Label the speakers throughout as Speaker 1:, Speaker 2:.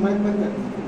Speaker 1: Mic बंद कर दीजिए।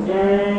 Speaker 2: जय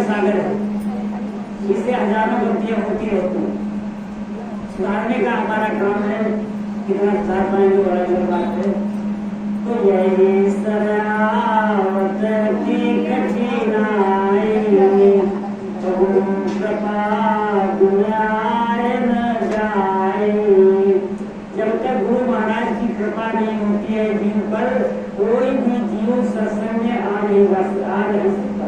Speaker 1: सागर है, इससे हजारों गलतियां होती रहती हैं। सुधारने का हमारा काम है, कितना सुधार पाएंगे बड़ा अलग बात है। तो यही शरावत की कठिनाई कृपा गुनाए न जाए। जब तक गुरु महाराज की कृपा नहीं होती है जीव पर, कोई भी जीव सत्संग में आ नहीं सकता।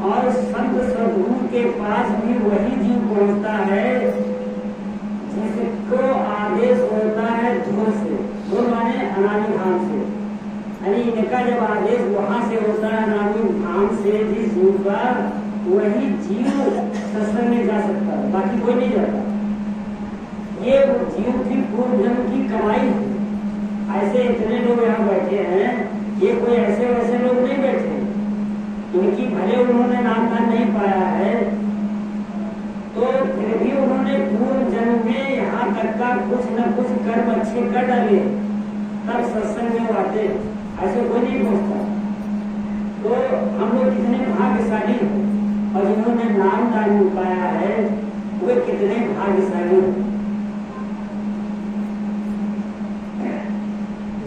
Speaker 1: और संत सद्गुरु के पास भी वही जीव पहुंचता है जिसको आदेश होता है धुर से, धुर माने अनादि धाम से। यानी इनका जब आदेश वहां से होता है अनादि धाम से जिस जीव का, वही जीव सत्संग में जा सकता है, बाकी कोई नहीं जाता। ये जीव की पूर्व जन्म की कमाई है। ऐसे इतने लोग यहाँ बैठे हैं, ये कोई ऐसे वैसे लोग नहीं बैठे, इनकी भले उन्होंने नामदान नहीं पाया है, तो फिर भी उन्होंने पूर्व जन्म में यहाँ तक का कुछ न कुछ कर्म अच्छे कर डाले, तब सत्संग में आते। ऐसे कोई नहीं पहुंचता। तो हम लोग कितने भाग्यशाली हैं, और जिन्होंने नाम दान पाया है वे कितने भाग्यशाली हैं।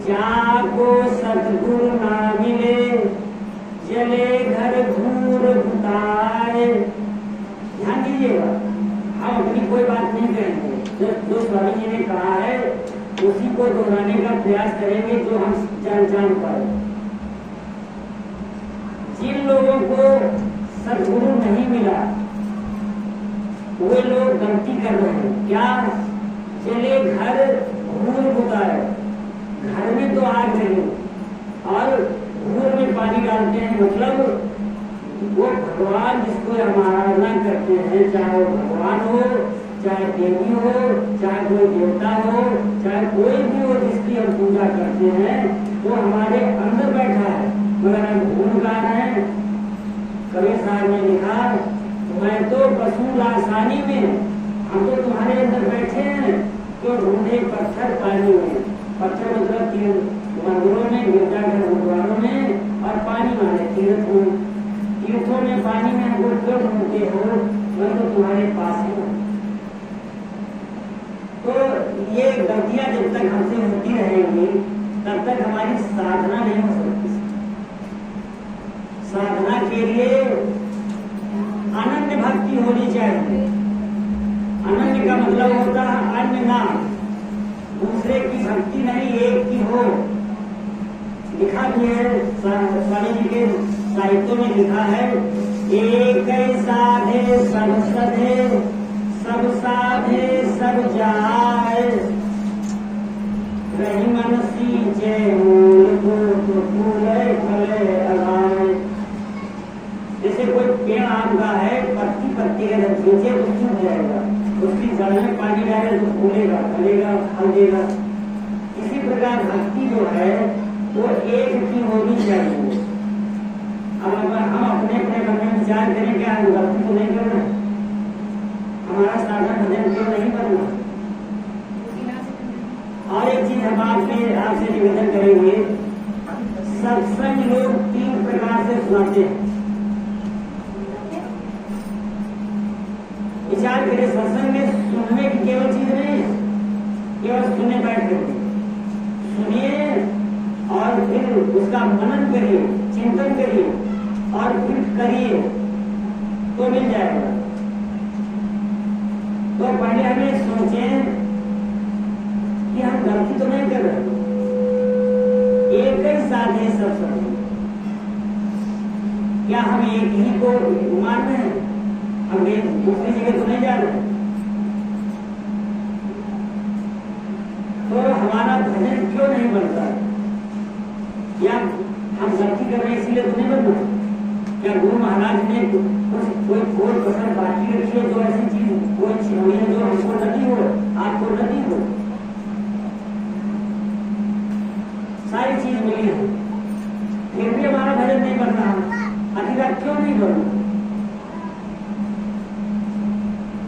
Speaker 1: जाको सतगुरु ना मिले, जले घर घूर भुताए। ध्यान दीजिएगा, हम अपनी कोई बात नहीं करेंगे, जो स्वामी जी ने कहा है उसी को दोहराने का प्रयास करेंगे जो हम जान पाए। जिन लोगों को सद्गुरु नहीं मिला वे लोग गलती कर रहे हैं। क्या? चले घर घूर बुताए, घर में तो आग लगी और घूर में पानी डालते हैं। मतलब वो भगवान जिसको हम आराधना करते हैं, चाहे वो भगवान हो, चाहे देवी हो, चाहे कोई देवता हो, चाहे कोई भी हो जिसकी हम पूजा करते हैं, वो हमारे अंदर बैठा है, मगर हम भूल गा रहे हैं। कबीर साहब ने लिखा, मैं तो पशु लासानी में, हम तो तुम्हारे अंदर बैठे हैं, तो ढूंढे पत्थर पानी में। पत्थर मतलब मंदिरों में, गिरजाघर गुरुद्वारों में, और पानी माने तीर्थ में। तीर्थों में पानी में हमको क्यों ढूंढते हो? मैं तो तुम्हारे पास ही हूँ। तो ये गलतियां जब तक हमसे होती रहेंगी तब तक हमारी साधना नहीं हो सकती। साधना के लिए अनन्य भक्ति होनी चाहिए। अनन्य का मतलब होता है अन्य ना, दूसरे की भक्ति नहीं, एक की हो। लिखा भी है, स्वामी जी के साहित्यों में लिखा है, एक साधे सब सधे, सब साधे सब जाए, रही मन सींचे मूल को तो फूले फले लगाए। जैसे कोई पेड़ आम का है, पत्ती पत्ती के जब खींचे तो सूख जाएगा, उसकी जड़ में पानी डाले तो फूलेगा, फलेगा, फल देगा। इसी प्रकार भक्ति जो है वो एक की होनी चाहिए। अब अगर हम अपने अपने मन में विचार करें कि हम गलती तो नहीं करना, हमारा साधन भजन क्यों नहीं करना। और एक चीज हम आपसे निवेदन करेंगे, सत्संग लोग 3 प्रकार से सुनाते हैं। विचार करें, सत्संग में सुनने की केवल चीज नहीं है, केवल सुनने बैठ करके सुनिए और फिर उसका मनन करिए, चिंतन करिए और फिर करिए तो मिल जाएगा। तो पहले हमें सोचें कि हम गलती तो नहीं कर रहे, एक ही साथ है सब। क्या हम एक ही को मान रहे हैं? हम दूसरी जगह तो नहीं जा रहे। तो हमारा भजन क्यों नहीं बनता? या हम गलती कर रहे हैं इसीलिए तो नहीं बनना? क्या गुरु महाराज ने कोई कसर बाकी रखी है जो ऐसी चीज कोई छीनी है जो हमको नहीं हो, आपको नहीं हो? सारी चीज मिली है, फिर भी हमारा भजन नहीं बन रहा। आखिरकार क्यों नहीं बन रहा?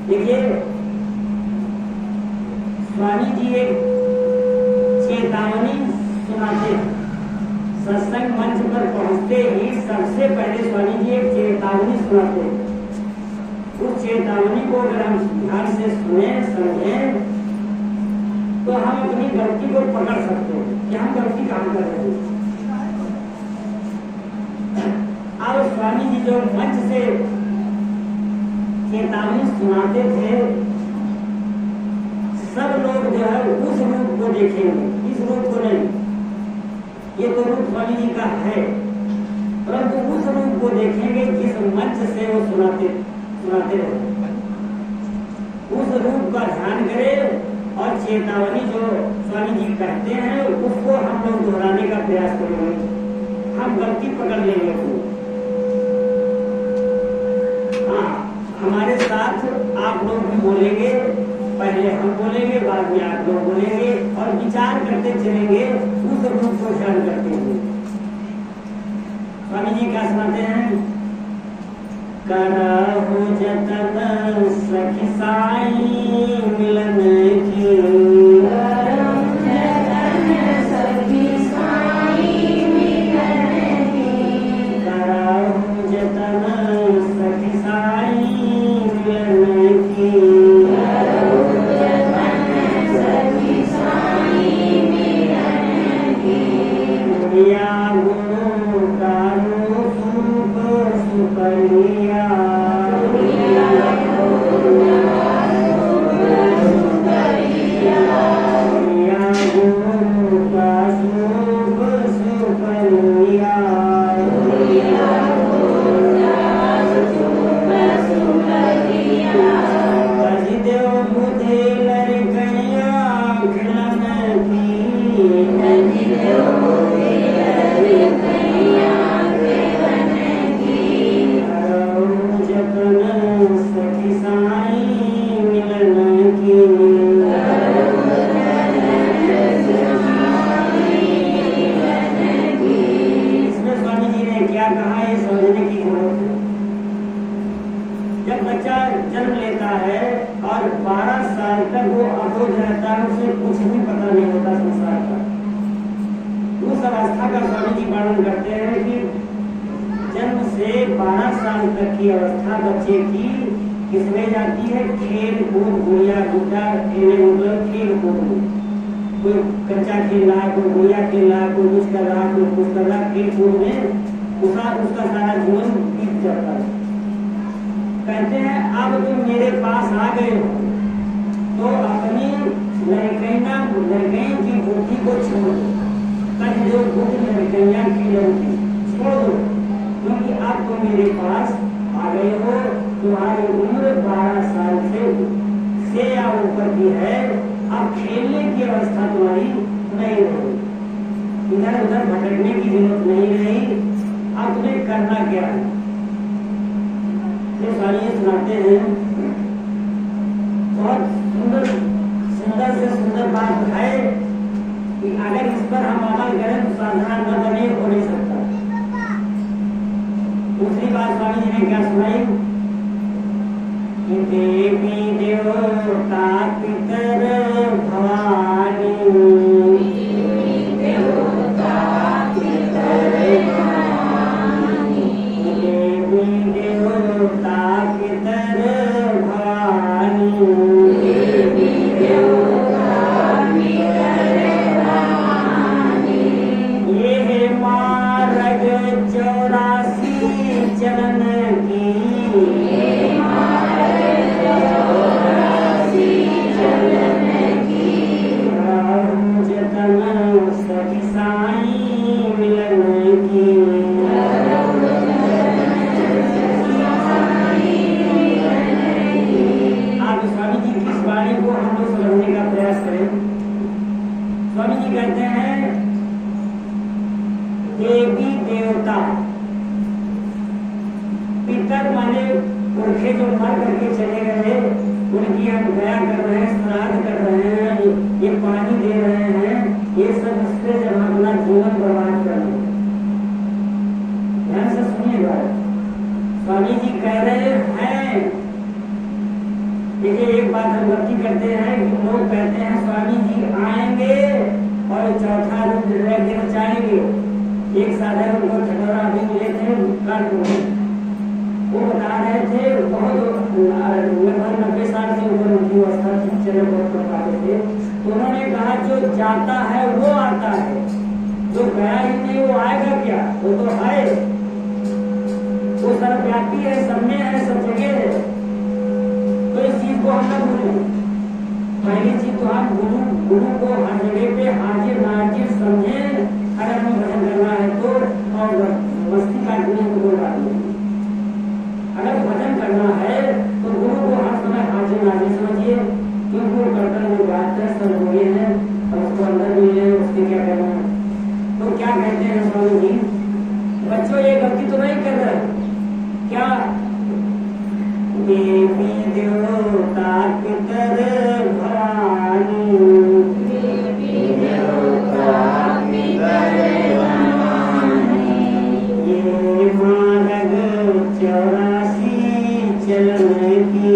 Speaker 1: देखिए, स्वामी जी एक चेतावनी सुनाते हैं सत्संग मंच पर पहुंचते ही सबसे पहले स्वामी जी एक चेतावनी सुनाते हैं। उस चेतावनी को अगर हम ध्यान से सुने समझें तो हम अपनी गलती को पकड़ सकते हैं कि हम गलती कहाँ कर रहे हैं। और स्वामी जी जो मंच से चेतावनी सुनाते थे, सब लोग जो है उस रूप को देखेंगे, इस रूप को नहीं। ये तो रूप स्वामी जी का है, परंतु उस रूप को देखेंगे जिस मंच से वो सुनाते रहे। उस रूप का ध्यान करें और चेतावनी जो स्वामी जी कहते हैं उसको हम लोग दोहराने का प्रयास करेंगे। हम गलती पकड़ लेंगे तो हाँ, हमारे साथ आप लोग भी बोलेंगे, पहले हम बोलेंगे, बाद में आप लोग बोलेंगे और विचार करते चलेंगे, उस रूप को ध्यान करते हुए। स्वामी जी क्या सुनाते हैं? करहु जतन सखी साई मिलन की, करहु जतन सखी साई मिलन की, करहु जतन सखी साई मिलन की, करहु जतन सखी साई मिलन की, दुनिया गुरु कानु सुख सुपरिया, अवस्था बच्चे की किसमें जाती है? खेल कूद, गुड़िया गुड्डा खेलने, मतलब खेल कूद में कोई कच्चा खेल रहा है, कोई गुड़िया खेल रहा है, कोई कुछ कर रहा है, कोई कुछ कर रहा है, खेल कूद में उसका सारा जीवन बीत जाता है। कहते हैं अब तुम मेरे पास आ गए हो तो अपनी लड़कैया की बुद्धि को छोड़ दो, कहीं जो बुद्धि लड़कैया की लड़की छोड़ दो, क्योंकि अब तुम मेरे पास आ गए हो। तुम्हारी उम्र 12 साल से या ऊपर की है, अब खेलने की अवस्था तुम्हारी नहीं रही, इधर उधर भटकने की जरूरत नहीं रही। अब तुम्हें करना क्या है? ये सारी सुनाते हैं, बहुत सुंदर से सुंदर बात है कि अगर इस पर हम अमल करें तो साधना न बने, हो नहीं सकता। दूसरी बात स्वामी जी ने क्या सुनाई कि देवी देवता पितर भवानी, देवता पितर भवानी, देवी देवता पितर भवानी, देवी देवता पितर भवानी, ये मार्ग 84 चरण की, जतन सखी साई मिलन की, आप स्वामी जी की इस वाणी को हम लोग समझने का प्रयास करें। स्वामी जी कहते हैं देवी देवता, पितर माने पुरखे जो मर करके चले गए, उनकी हम दया कर रहे हैं, श्राद्ध कर रहे हैं, ये पानी दे रहे हैं, ये सब इससे जब हम अपना जीवन बर्बाद कर रहे हैं। ध्यान से सुनिएगा, स्वामी जी कह रहे हैं। देखिए एक बात हम गलती करते हैं कि लोग कहते हैं स्वामी जी आएंगे और चौथा रूप लेकर जाएंगे, एक साधक उनको ठठोरा अभी मिले थे कानपुर, वो बता रहे थे बहुत लगभग 90 साल से ऊपर उनकी अवस्था थी, चले बहुत पाते थे। तो उन्होंने कहा जो जाता है वो आता है, जो गया ही नहीं वो आएगा क्या? वो तो है, वो सर्वव्यापी है, सब में है, सब जगह है। तो इस चीज को हम न भूलें। पहली चीज तो हम गुरु को हर जगह पे हाजिर नाजिर समझे। अगर हमें भजन करना है तो और मस्ती काटनी है तो बोल डालिए। अगर भजन करना है तो गुरु को हर समय हाजिर नाजिर समझिए, क्योंकि वो कर्तन में बात है, सब हुए हैं और उसको अंदर भी है, उसके क्या करना है। तो क्या कहते हैं स्वामी जी, बच्चों ये गलती तो नहीं कर रहे क्या? देवी देवता पितर भवानी, देवी देवता पितर भवानी, ये मार्ग 84 चलने की,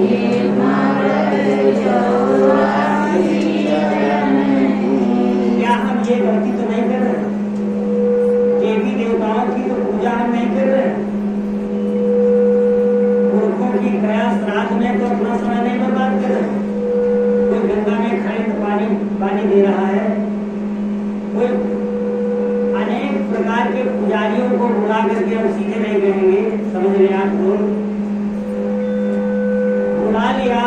Speaker 1: ये मार्ग 84 चलने की। क्या हम ये गलती तो नहीं कर रहे? देवी देवताओं की तो पूजा हम नहीं कर रहे। श्राद्ध में तो अपना समय नहीं बर्बाद कर रहे। कोई गंगा में खड़े तो पानी दे रहा है, कोई अनेक प्रकार के पुजारियों को बुला करके हम सीधे नहीं कहेंगे, समझ रहे आप लोग, बुला लिया,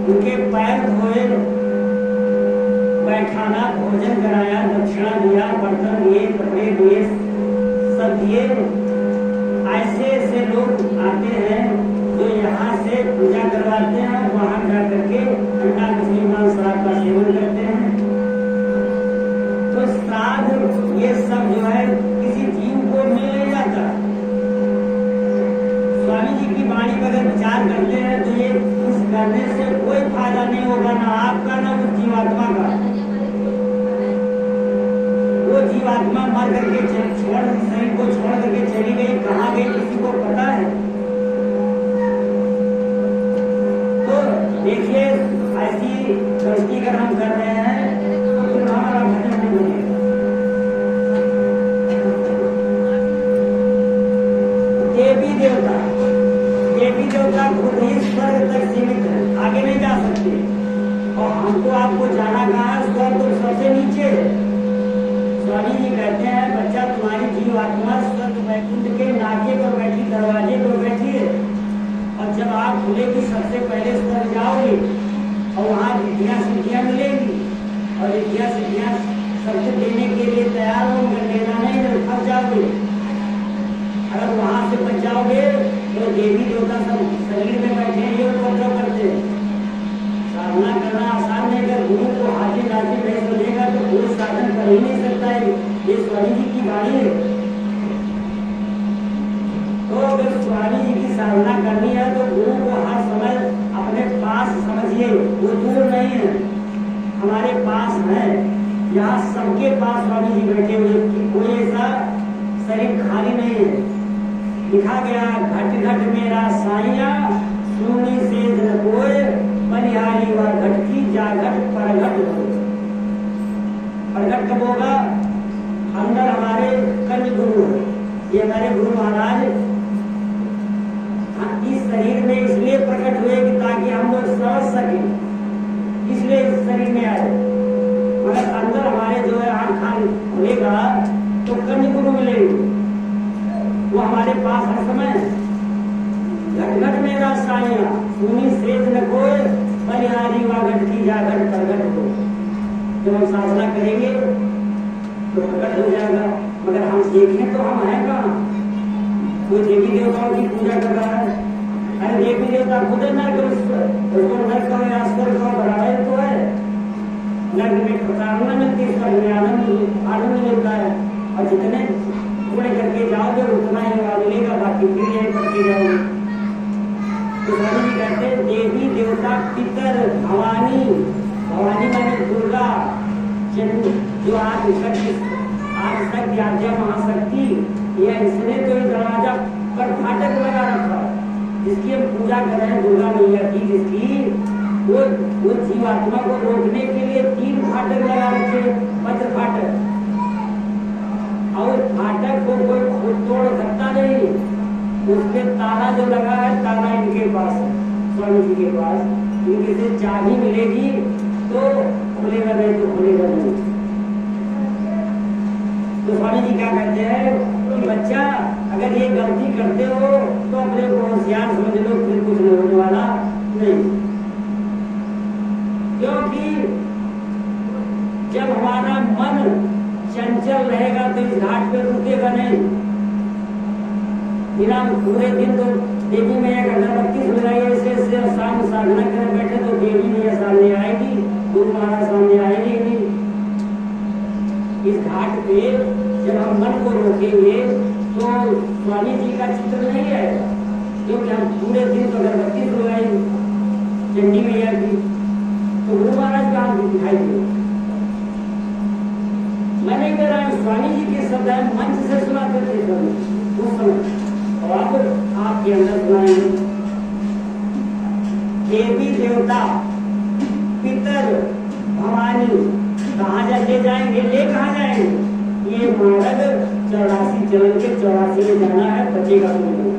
Speaker 1: उनके पैर धोए, बैठाना, भोजन कराया, दक्षिणा दिया, बर्तन दिए, कपड़े दिए, सब दिए। ऐसे ऐसे लोग आते हैं जो यहाँ से पूजा करवाते हैं, वहां जा करके अंडा मछली मांस शराब का सेवन करते हैं। तो श्राद्ध ये सब जो है किसी जीव को मिल नहीं जाता। स्वामी जी की वाणी पर अगर विचार करते हैं तो ये कुछ करने से कोई फायदा नहीं होगा, ना आपका ना उस जीवात्मा का। वो जीवात्मा मर करके शरीर को छोड़ करके चली गई, कहाँ गई किसी को पता है? देखिए ऐसी गलती अगर हम कर रहे हैं तो फिर हमारा भजन नहीं बनेगा। देवी देवता खुद ही स्वर्ग तक सीमित है, आगे नहीं जा सकते। और हमको आपको जाना कहाँ है? स्वर्ग तो सबसे नीचे है। स्वामी जी कहते हैं बच्चा तुम्हारी जीवात्मा स्वर्ग वैकुंठ के नाके पर बैठी, दरवाजे पर बैठी है, और जब आप खुलेगी सबसे पहले स्तर जाओगे और वहाँ विद्या सिद्धियाँ मिलेंगी, और विद्या सिद्धियाँ सबको देने के लिए तैयार होंगे, लेना नहीं तो फंस जाओगे। अगर वहाँ से बच जाओगे तो देवी देवता सब शरीर में बैठे हैं, ये उपद्रव करते हैं। साधना करना आसान नहीं, अगर गुरु को हाजिर नाजिर नहीं समझेगा तो कोई साधन कर ही नहीं सकता है। ये स्वामी जी की वाणी है। तो अगर स्वामी जी की साधना करनी है तो गुरु को हर समय अपने पास समझिए, वो दूर नहीं है, हमारे पास है। यहाँ सबके पास स्वामी जी बैठे हुए, कोई ऐसा शरीर खाली नहीं है। लिखा गया घट घट मेरा साइया, सुनी से जन कोय, बनिहारी व घट की जाघट परघट हो। प्रगट कब होगा? अंदर हमारे कन्या गुरु है, ये हमारे गुरु महाराज इस शरीर में इसलिए प्रकट हुए कि ताकि हम लोग समझ सके, इसलिए इस शरीर में आए। मगर अंदर हमारे जो है आँख खान खुलेगा तो कन्या गुरु मिलेगी, वो हमारे पास हर समय। घट घट मेरा साइया, सुनी सेज न कोय, बनिहारी व घट की जाघट प्रगट हो। जब हम साधना करेंगे तो प्रकट हो जाएगा, मगर हम देखें तो हम हैं कहाँ? कोई देवी देवताओं की पूजा कर रहा है, अरे देवी देवता खुद नर्क का स्वर्ग का बढ़ाए तो है। नर्क में प्रताड़ना मिलती है, स्वर्ग में आनंद मिलता है, और जितने पुण्य करके जाओगे उतना ही मिलेगा, बाकी फिर यही करके जाओगे। तो स्वामी जी कहते हैं देवी देवता पितर भवानी, भवानी माने दुर्गा, जो आदिशक्ति आद्या महाशक्ति, ये इसने तो दरवाजा पर फाटक लगा रखा, जिसकी हम पूजा कर रहे हैं दुर्गा मैया की, जिसकी वो जीवात्मा को रोकने के लिए 3 फाटक लगा रखे, पत्र फाटक, और को कोई खुद तोड़ सकता नहीं। उसके ताला जो लगा है, ताला इनके पास है, स्वामी जी के पास। इनके से चाबी मिलेगी तो खुलेगा, नहीं तो खुलेगा नहीं। तो स्वामी जी क्या कहते हैं कि बच्चा अगर ये गलती करते हो तो अपने को होशियार समझ लो, फिर कुछ नहीं होने वाला नहीं। क्योंकि जब हमारा मन चंचल रहेगा तो इस घाट पे रुकेगा नहीं। बिना पूरे दिन तो देवी मैया का अगरबत्ती सुनाई, ऐसे शाम साधना करने बैठे तो देवी मैया सामने आएगी, गुरु महाराज सामने आएगी नहीं। इस घाट पे जब हम मन को रोकेंगे तो स्वामी जी का चित्र नहीं आएगा, क्योंकि हम पूरे दिन तो अगरबत्ती सुनाएंगे चंडी मैया की, तो गुरु महाराज कहाँ दिखाई दे। मैं नहीं कह रहा हूँ, स्वामी जी के शब्द मंच से सुनाते थे उस समय, और अब आपके अंदर सुनाएंगे। देवी देवता पितर भवानी कहाँ ले जाएंगे, ले कहाँ जाएंगे? ये मार्ग 84 चरण के 84 में जाना है, बचेगा तो नहीं।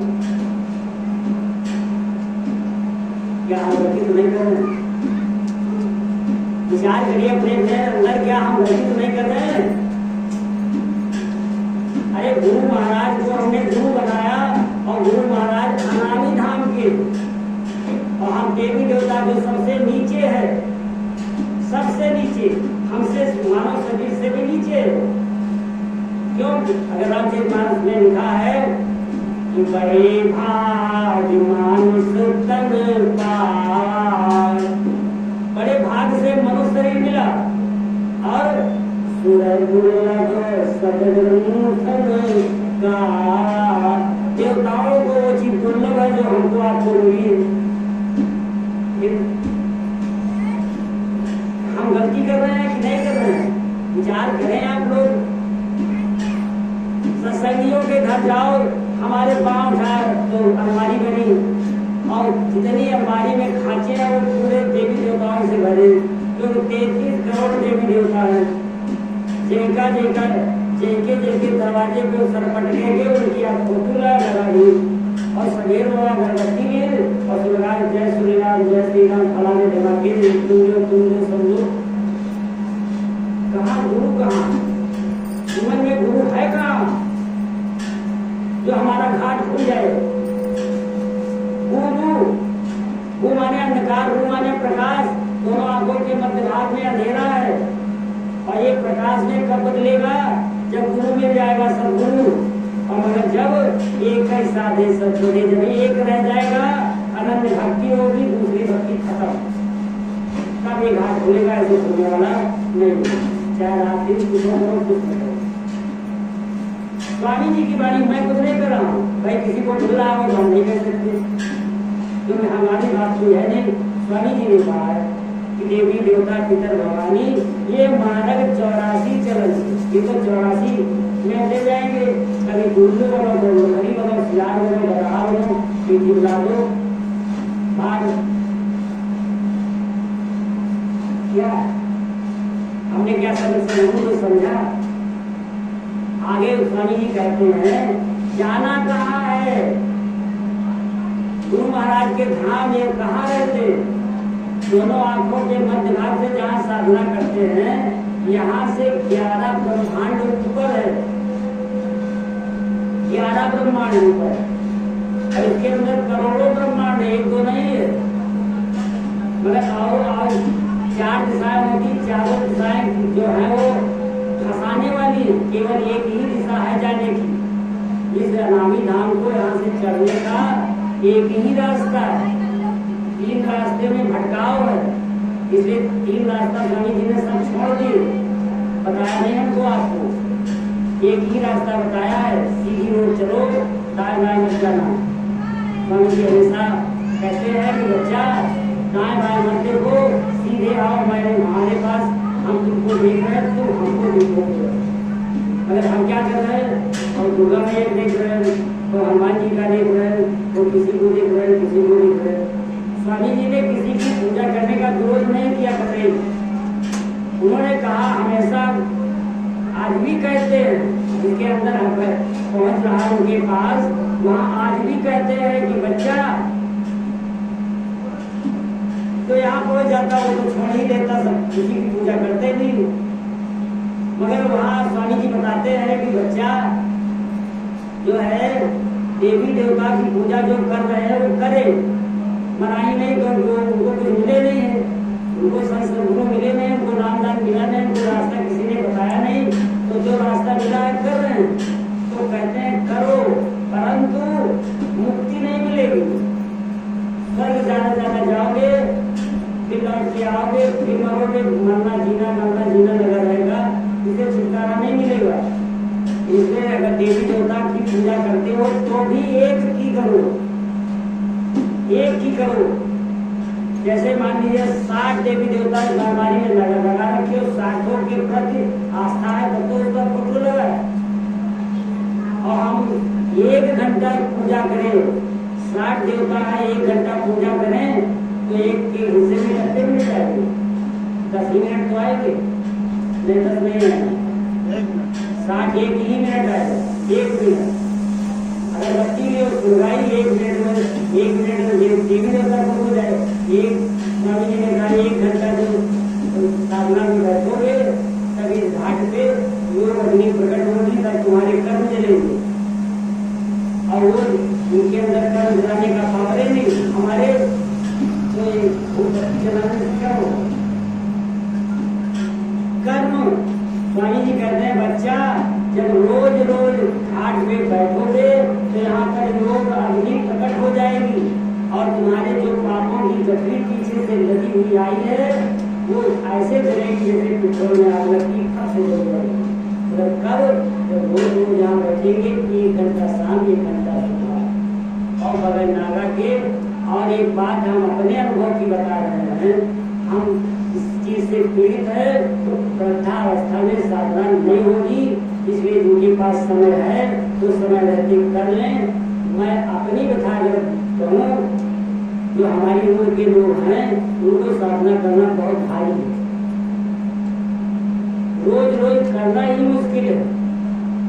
Speaker 1: क्या हम गलती तो नहीं कर रहे? विचार करिए अपने अंदर, क्या हम गलती तो नहीं कर रहे हैं? अरे गुरु महाराज को हमने गुरु बनाया, और गुरु महाराज अनामी धाम के, और हम देवी देवता जो सबसे नीचे है, सबसे नीचे, हमसे मानव शरीर से भी नीचे है। क्यों? अगर रामचरितमानस में लिखा है कि बड़े भाग मानुष तन पार, बड़े भाग से मनुष्य शरीर मिला, और देवताओं को वो चीज दुर्लभ है जो हमको आपको मिली। हम गलती कर रहे हैं कि नहीं कर रहे हैं? विचार करें आप लोग। सत्संगियों के घर जाओ, हमारे पांव उठाए तो अलमारी बनी, और जितनी अलमारी में खांचे हैं वो पूरे देवी देवताओं से भरे, क्योंकि 33 करोड़ देवी देवता है। जिनके दरवाजे पे सरपटकेंगे उनकी आप फोटो लगा दी, और सवेर वाला अगरबत्ती में और सुलगार जय श्री राम जय श्री राम फलाने जगह के तुम जो समझो। कहाँ गुरु, कहाँ जीवन में गुरु है कहाँ जो हमारा घाट खुल जाए? गु माने अंधकार, रू माने प्रकाश। दोनों आंखों के मध्य भाग में अंधेरा है, और ये प्रकाश में कब बदलेगा? जब गुरु मिल जाएगा सदगुरु। और मगर जब एक ही साधे सब छोड़े, जब एक रह जाएगा, अनंत भक्ति होगी, दूसरी भक्ति खत्म, तब ये घाट खुलेगा। ऐसे खुलने वाला नहीं, चाहे रात्रि कुछ नहीं। स्वामी जी की वाणी मैं कुछ नहीं कर रहा हूँ भाई, किसी को ढूंढ रहा हो तो हम नहीं कह सकते, क्योंकि हमारी बात कोई है नहीं। स्वामी जी ने कहा है कि देवी देवता पितर भवानी ये मानव 84 चरण, ये तो 84 में ले जाएंगे। कभी गुरु बनो, हरी बनो, सियार बनो, बड़ा बनो, पीठी बुला दो, भाग। क्या हमने क्या समझा? आगे स्वामी जी कहते हैं जाना कहाँ है? गुरु महाराज के धाम ये कहाँ रहते? दोनों आंखों के मध्य भाग से जहाँ साधना करते हैं, यहाँ से 11 ब्रह्मांड ऊपर है, 11 ब्रह्मांड ऊपर, और इसके अंदर करोड़ों ब्रह्मांड है, एक दो नहीं है। मगर और 4 दिशाएं होती, चारों दिशाएं जो है वो फंसाने वाली है, केवल एक ही दिशा है जाने की। इस अनामी धाम को यहाँ से चढ़ने का एक ही रास्ता है, 3 रास्ते में भटकाव है, इसलिए 3 रास्ता स्वामी जी ने सब छोड़ दिए। बताया नहीं हमको, आपको एक ही रास्ता बताया है, सीधी रोड चलो, दाएं बाएं मत जाना। स्वामी जी हमेशा कहते हैं कि बच्चा दाएं बाएं मत देखो, सीधे आओ हमारे पास, हम तुमको देख रहे हैं, तुम हमको देखोगे। अगर हम क्या कर रहे हैं, और दुर्गा मैया देख रहे हैं, तो हनुमान जी का देख रहे हैं, तो किसी को देख रहे हैं, किसी को देख रहे हैं। स्वामी जी ने किसी की पूजा करने का विरोध नहीं किया कभी। उन्होंने कहा हमेशा आज भी कहते हैं जिसके अंदर हम है पहुंच रहा है उनके पास, वहां आज भी कहते हैं कि बच्चा, तो यहाँ पहुंच जाता वो तो छोड़ ही देता, सब किसी की पूजा करते नहीं। मगर वहाँ स्वामी जी बताते हैं कि बच्चा जो है देवी देवता की पूजा जो कर रहे हैं वो करे, मनाही नहीं, तो उनको कुछ मिले नहीं है, उनको संस्कृत गुरु मिले नहीं, उनको नामदान मिला नहीं, उनको रास्ता किसी ने बताया नहीं, तो जो रास्ता मिला है कर रहे हैं। तो कहते हैं करो, परंतु मुक्ति नहीं मिलेगी। स्वर्ग जाना जाओगे, फिर लौट के आओगे, फिर मरोगे, मरना जीना लगा रहेगा, इसे छुटकारा नहीं मिलेगा। इसलिए अगर देवी देवता की पूजा करते हो तो भी एक की करो, एक ही करो। जैसे मान लीजिए 60 देवी देवता दरबारी में लगा रखिए, 60 के प्रति आस्था है तब तो उसका फोटो लगा है, और हम 1 घंटा पूजा करें, 60 देवता है 1 घंटा पूजा करें तो एक के हिस्से में कितने मिनट आएंगे? 10 ही मिनट तो आएंगे, नहीं 10 नहीं आएंगे, 60 एक ही मिनट आएगा, 1 मिनट। अगर बच्ची भी सुनवाई 1 मिनट में देवी देवता को हो जाए, एक स्वामी जी ने कहा 1 घंटा जो साधना में बैठोगे तभी घाट पे योग अग्नि प्रकट होगी, तब तुम्हारे कर्म जलेंगे, और वो उनके अंदर कर्म जलाने का पावर नहीं, हमारे कर्म। स्वामी जी कहते हैं बच्चा, जब रोज रोज घाट में बैठोगे तो यहाँ पर योग अग्नि प्रकट हो जाएगी, और तुम्हारे जो पापों की गठरी पीछे से लगी हुई आई है वो ऐसे जलेगी जैसे पेट्रोल में आग लगती, कब से जल जाएगी। कब? जब रोज यहाँ बैठेंगे 1 घंटा शाम 1 घंटा सुबह। और बगल नागा के और एक बात हम अपने अनुभव की बता रहे हैं, हम इस चीज से पीड़ित है, तो वृद्धावस्था में साधना नहीं होगी, इसलिए जिनके पास समय है तो समय रहते कर लें। मैं अपनी कथा अगर कहूँ, जो हमारी उम्र के लोग हैं उनको साधना करना बहुत भारी है, रोज रोज करना ही मुश्किल है।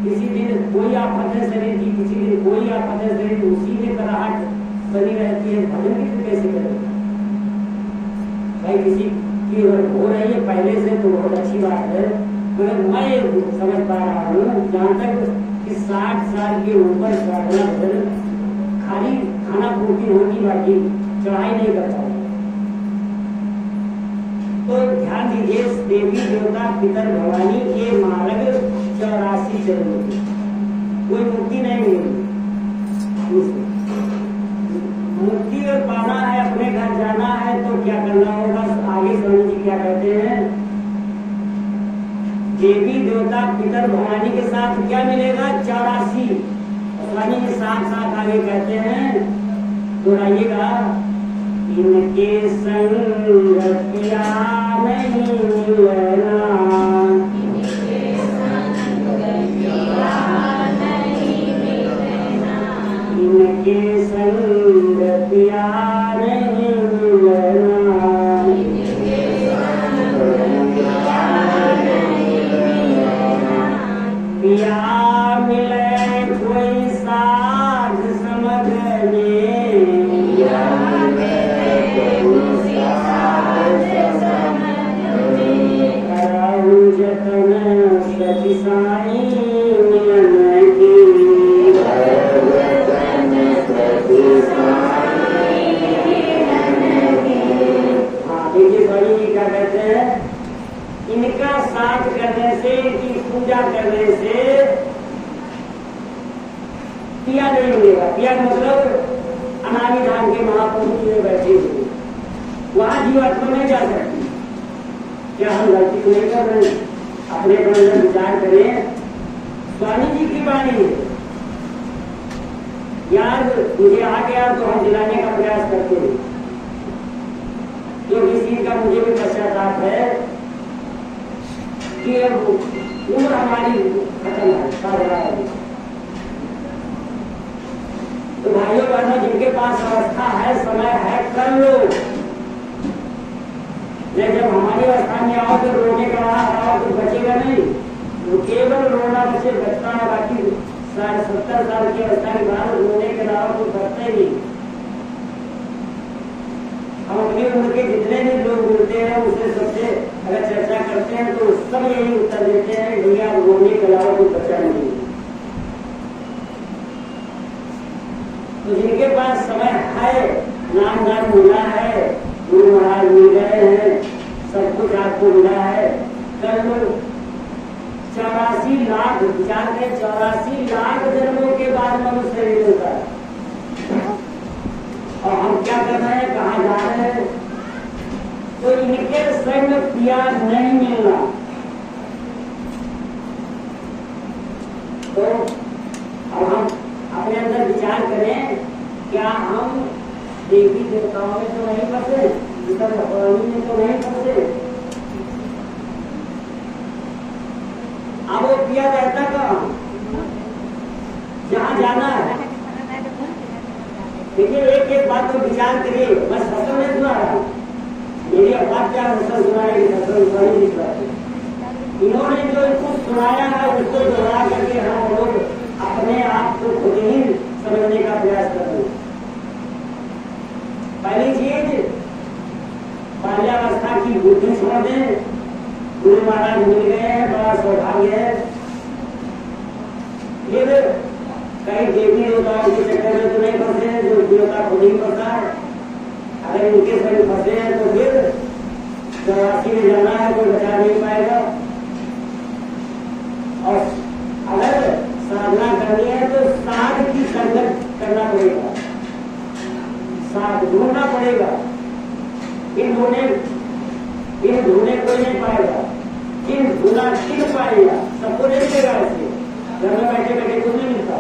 Speaker 1: किसी दिन कोई आफत है शरीर की, किसी दिन कोई आफत है शरीर, उसी में कराहट बनी रहती है, भजन भी कैसे करें भाई? किसी की हो रही है पहले से तो बहुत अच्छी बात है, मगर मैं समझ पा रहा हूँ जहाँ तक कि 60 साल के ऊपर साधना भजन खाली खाना पूर्ति होगी, बाकी चढ़ाई नहीं कर पाओगे। तो ध्यान दीजिए, देवी देवता पितर भवानी के मार्ग 84 चरण, कोई मुक्ति नहीं मिलेगी। मुक्ति और पाना है, अपने घर जाना है तो क्या करना होगा? आगे स्वामी जी क्या कहते हैं, देवी देवता पितर भवानी के साथ क्या मिलेगा? 84। स्वामी जी साथ आगे कहते हैं, दोहराइएगा, इनके संग किया नहीं मिलना, इनके संग पिया नहीं मिलना, पिया मिले कोई साध समझ ले, कराऊ जतन सती साई मिलन की, क्या कहते हैं, इनका साथ करने से, इनकी पूजा करने से पिया नहीं मिलेगा। पिया मतलब अनादि धाम के महापुरुष में बैठे हुए, वहां जीवात्मा नहीं जा सकती। क्या हम गलती को नहीं कर रहे हैं? अपने पर विचार करें, स्वामी जी की वाणी है, याद मुझे आ गया तो हम दिलाने का प्रयास करते हैं। जो किसी का मुझे भी पश्चाताप है कि अब उम्र हमारी खत्म है, तो भाइयों बहनों जिनके पास अवस्था है, समय है, कर लो। जब हमारी अवस्था में आओ तो रोने का आओ तो बचेगा नहीं, तो केवल रोना बचे बचता है, बाकी 60-70 साल की अवस्था के बाद रोने के अलावा कोई करता ही नहीं। हम अपनी उम्र के जितने भी लोग मिलते हैं उससे सबसे अगर चर्चा करते हैं तो सब यही उत्तर देते हैं भैया रोने के अलावा कोई बचा नहीं। तो जिनके पास समय है, नाम दान मिला है, गुरु महाराज मिल गए हैं, सब कुछ आपको मिला है, कल 84 लाख विचार करें, 84 लाख जन्मों के बाद मनुष्य शरीर मिलता है। और हम क्या कर रहे हैं, कहाँ जा रहे हैं? तो इनके संग प्यार नहीं मिलना। तो अब हम अपने अंदर विचार करें, क्या हम देवी देवताओं में तो नहीं फंसे, भगवानी में तो नहीं फंसे? अब वो किया जाता कहाँ, जहाँ जाना है। देखिए एक एक बात को विचार करिए, बस फसल नहीं सुना रहा, मेरी बात क्या फसल सुनाएगी, फसल सुनाई दिख रहा है। इन्होंने जो कुछ सुनाया है उसको दोहरा करके हम लोग अपने आप को खुद ही समझने का प्रयास कर रहे हैं। पहली चीज, बाल्यावस्था की बुद्धि छोड़ दें। गुरु महाराज मिल गए हैं, बड़ा सौभाग्य है। फिर कई देवी देवताओं के चक्कर में तो नहीं फंसे हैं, जो देवता खुद ही फंसा है। अगर इनके सभी फंसे हैं तो फिर 84 में जाना है, कोई बचा नहीं पाएगा। और अगर साधना करनी है तो साध की संगत करना पड़ेगा, साध ढूंढना पड़ेगा। इन ढूंढने कोई नहीं पाएगा, इन ढूंढना किन पाएगा, सबको नहीं मिलेगा। ऐसे घर में बैठे बैठे कुछ नहीं मिलता।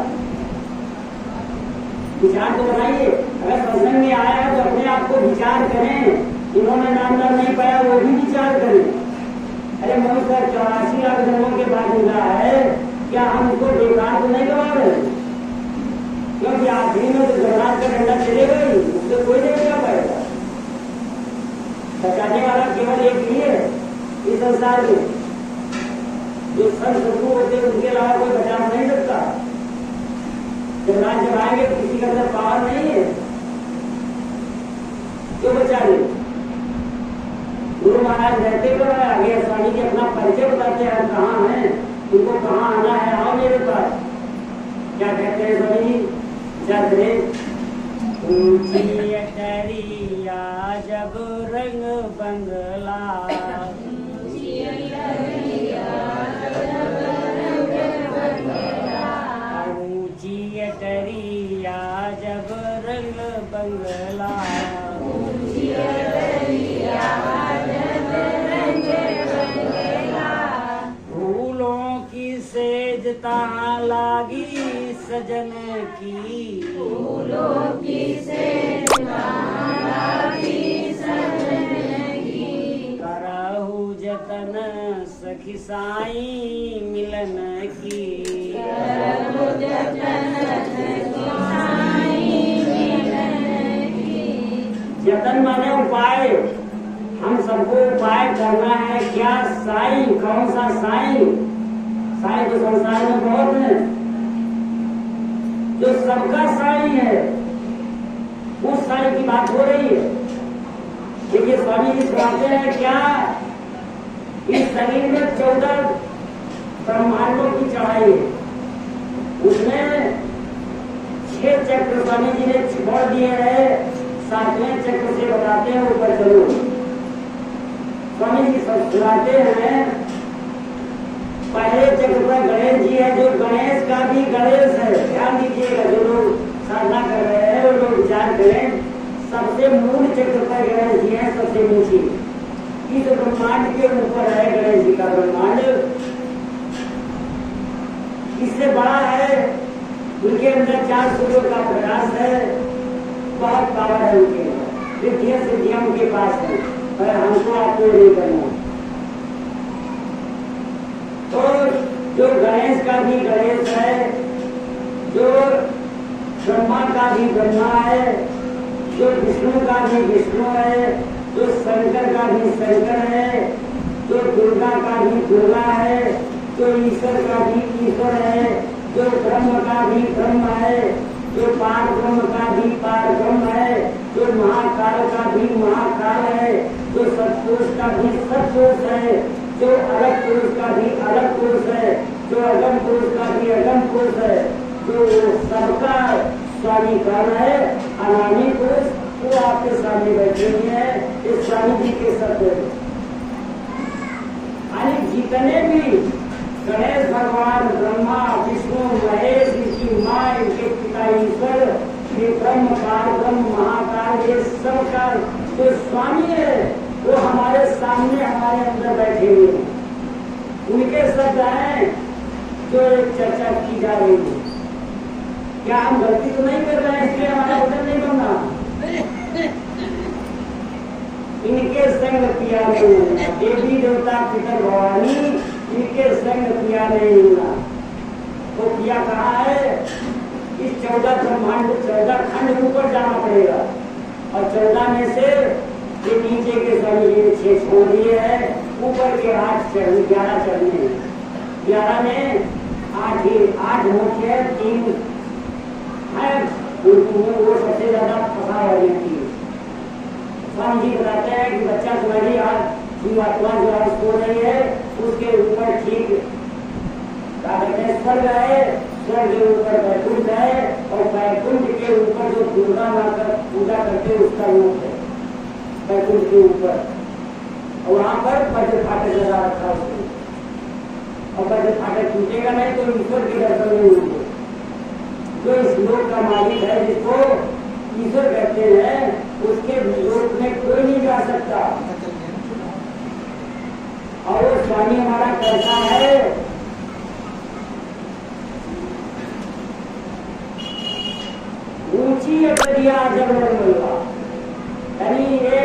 Speaker 1: विचार तो बनाइए, अगर सत्संग में आया है तो अपने आप को विचार करें। इन्होंने नामदान नहीं पाया वो भी विचार करें। अरे मनुष्य 84 लाख जन्मों के बाद मिला है, क्या हम उसको बेकार तो नहीं गवा रहे? क्योंकि आखिरी में तो जगन्नाथ का डंडा चलेगा ही, उससे कोई नहीं बचा पाएगा। बचाने वाला केवल एक ही है इस संसार में, जो संत शत्रु होते हैं उनके अलावा कोई बचा नहीं सकता। जगन्नाथ जब आएंगे किसी के अंदर पावर नहीं है, क्यों बचा ले? गुरु महाराज रहते हुए आगे स्वामी जी अपना परिचय बताते हैं, कहाँ हैं, उनको कहाँ आना है, आओ मेरे पास। क्या कहते हैं स्वामी जी? जब ऊंची अटरिया जब रंग बंगला, ऊंची अटरिया जब रंग बंगला, फूलों की सेज तहाँ लागी सजन की, फूलों की सेज तहाँ लागी सजन की, करहु जतन सखी साई मिलन की, करहु जतन सखी साई मिलन की। जतन माने उपाय, हम सबको उपाय करना है। क्या साई? कौन सा साई? साई तो संसार में बहुत है, जो सबका साई है, उस साई की बात हो रही है। देखिए स्वामी जी सुनाते हैं, क्या इस शरीर में 14 ब्रह्मांडों की चढ़ाई है, उसमें 6 चक्र स्वामी जी ने छोड़ दिए हैं, 7वें चक्र से बताते हैं ऊपर चलो। स्वामी जी सुनाते हैं, पहले चक्र पर गणेश जी है, जो गणेश का भी गणेश है। ध्यान दीजिएगा, जो लोग साधना कर रहे हैं वो लोग विचार करें। सबसे मूल चक्र पर गणेश जी है, सबसे नीचे इस ब्रह्मांड के ऊपर है गणेश जी का ब्रह्मांड। इससे बड़ा है, उनके अंदर 4 सूर्यों का प्रकाश है, बहुत पावर है उनके, रिद्धियां सिद्धियां उनके पास है, पर हमको आपको नहीं करना। तो जो गणेश का भी गणेश है, जो ब्रह्मा का भी ब्रह्मा है, जो विष्णु का भी विष्णु है, जो शंकर का भी शंकर है, जो दुर्गा का भी दुर्गा है, जो ईश्वर का भी ईश्वर है, जो ब्रह्म का भी ब्रह्म है, जो पार ब्रह्म का भी पार ब्रह्म है, जो महाकाल का भी महाकाल है, जो सत्पुरुष का भी सत्पुरुष है, जो अलग पुरुष का भी अलग पुरुष है, जो अगम पुरुष का भी अगम पुरुष है, जो सबका स्वामी कौन है, अनामी पुरुष, वो आपके सामने बैठे हुए हैं। इस स्वामी जी के सत्य जितने भी गणेश भगवान, ब्रह्मा, विष्णु, महेश, इनकी माँ, इनके पिता ईश्वर, ये ब्रह्म काल, ब्रह्म महाकाल, ये सब का जो स्वामी है वो हमारे सामने हमारे अंदर बैठे हुए हैं। उनके शब्द हैं जो एक चर्चा की जा रही है। क्या हम गलती तो नहीं कर रहे हैं इसलिए हमारा वजन नहीं बनना? इनके संग पिया नहीं होना, देवी देवता पितर भवानी, इनके संग पिया नहीं होना। तो पिया कहा है, इस 14 ब्रह्मांड 14 खंड ऊपर जाना पड़ेगा और 14 में से ये नीचे के स्वामी जी ने 6 छोड़ दिए हैं, ऊपर के 8 चढ़ने 11 चढ़ने हैं। 11 में 8 मुख्य 3 है, वो सबसे ज्यादा फंसा वाली थी। स्वामी जी बताते हैं कि बच्चा तुम्हारी आज जीवात्मा जो आज सो रही है उसके ऊपर ठीक क्या कहते हैं स्वर्ग है, स्वर्ग के ऊपर वैकुंठ है और वैकुंठ के ऊपर जो दुर्गा माता पूजा करते हैं उसका रूप है वैकुंठ के ऊपर, और वहां पर वज्र फाटक लगा रखा उसने, और वज्र फाटक टूटेगा नहीं तो ईश्वर के दर्शन नहीं होंगे। जो इस लोक का मालिक है, जिसको ईश्वर कहते हैं, उसके लोक में कोई नहीं जा सकता। और वो स्वामी हमारा कैसा है, ऊंची अटरिया जब मिलवा, यानी ये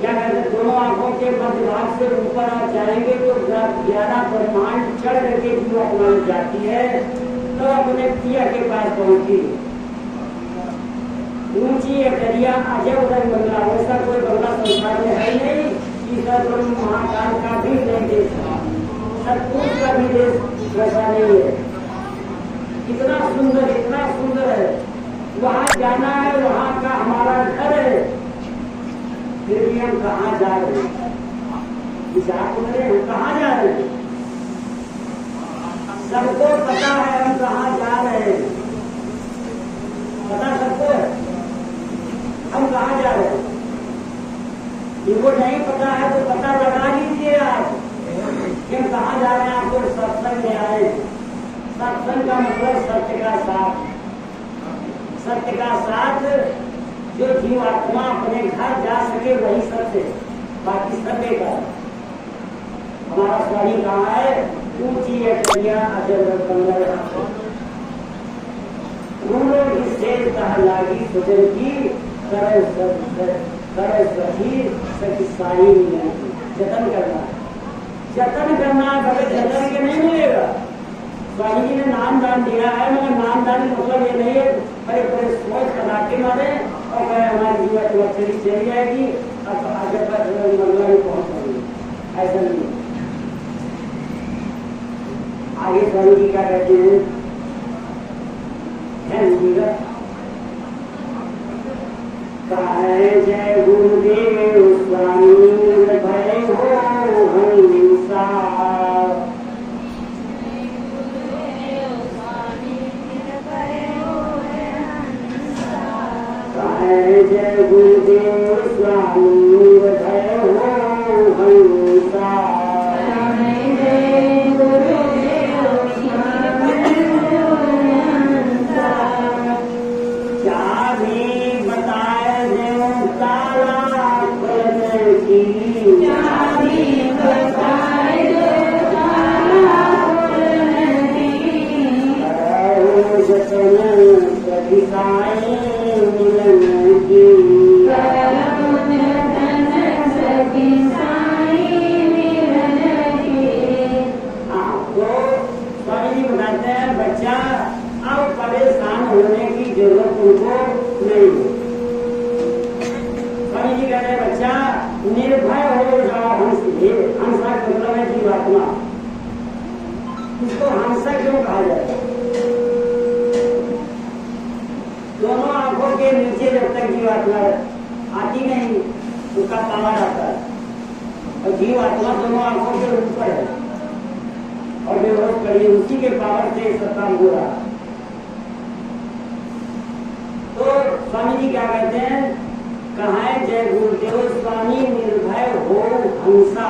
Speaker 1: क्या कहते दोनों आंखों के मध्य भाग से ऊपर आप जाएंगे तो 11 ब्रह्मांड चढ़ करके जो अपना जाती है तो अपने पिया के पास पहुंची। ऊंची अटरिया अजब रंग बंगला, वैसा कोई बंगला संसार में है नहीं, ईश्वर ब्रह्म महाकाल का भी नहीं देश, सतपुरुष का भी देश वैसा नहीं है। इतना सुंदर है, वहाँ जाना है, वहाँ का हमारा घर है, फिर भी हम कहाँ जा रहे हैं? विचार करें हम कहाँ जा रहे हैं? सबको पता है हम कहाँ जा रहे हैं, पता सबको है हम कहाँ जा रहे हैं। जिनको नहीं पता है तो पता लगा लीजिए आप कि हम कहाँ जा रहे हैं। आपको सत्संग में आए, सत्संग का मतलब सत्य का साथ, सत्य का साथ जो जीवात्मा अपने घर जा सके वही सत्य, बाकी सब बेकार। हमारा स्वामी कहाँ है? ऊंची अटरिया अजर बंगल, इससे लागी सुजन की सखी साई जतन करना बगैर जतन के नहीं मिलेगा। स्वामी जी ने नाम दान दिया है, मगर नाम दान मतलब ये नहीं है बड़े बड़े सोच बना के मारे और कहे हमारी जीवन चली जाएगी अब आगे पर मंगला में पहुंच जाएगी, ऐसा नहीं। आगे स्वामी जी क्या कहते हैं? जय गुरुदेव स्वामी भय हो हंसा, जय गुरुदेव स्वामी भय हो हंसा, होने की जरूरत उनको नहीं है। स्वामी जी कहते हैं बच्चा निर्भय हो जाओ हंस से। हंसा मतलब है जीवात्मा, इसको हंसा क्यों कहा जाए? जीवात्मा आती नहीं, उसका पावर आता है। और जीवात्मा दोनों आंखों के ऊपर है और बेहोश पड़ी, उसी के पावर से सब काम हो रहा। तो स्वामी जी क्या कहते हैं, कहा है जय गुरुदेव स्वामी निर्भय हो हंसा।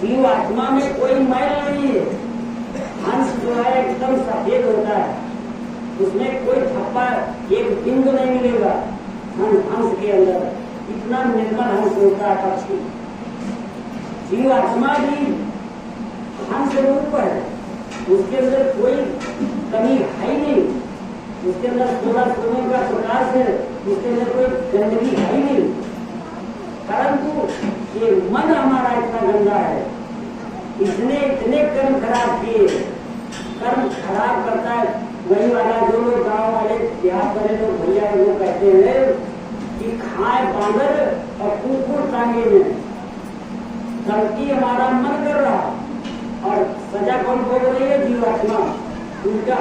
Speaker 1: जीव आत्मा में कोई मैल नहीं है। हंस जो है एकदम सफेद होता है, उसमें कोई थप्पा एक बिंदु नहीं मिलेगा। हंस के अंदर इतना निर्मल हंस होता है पक्षी। जीव आत्मा भी हंस रूप है, उसके अंदर कोई कमी है ही नहीं। उसके अंदर थोड़ा सोने का प्रकाश है, उसके अंदर कोई गंदगी है ही नहीं। परंतु ये मन हमारा इतना गंदा है, इसने इतने कर्म खराब किए। कर्म खराब करता है वही वाला जो लोग गाँव वाले देहात वाले लोग भैया लोग कहते हैं कि खाए बांदर और कुकुर टांगे में। गलती हमारा मन कर रहा और सजा कौन भोग रही है, जीवात्मा। उल्टा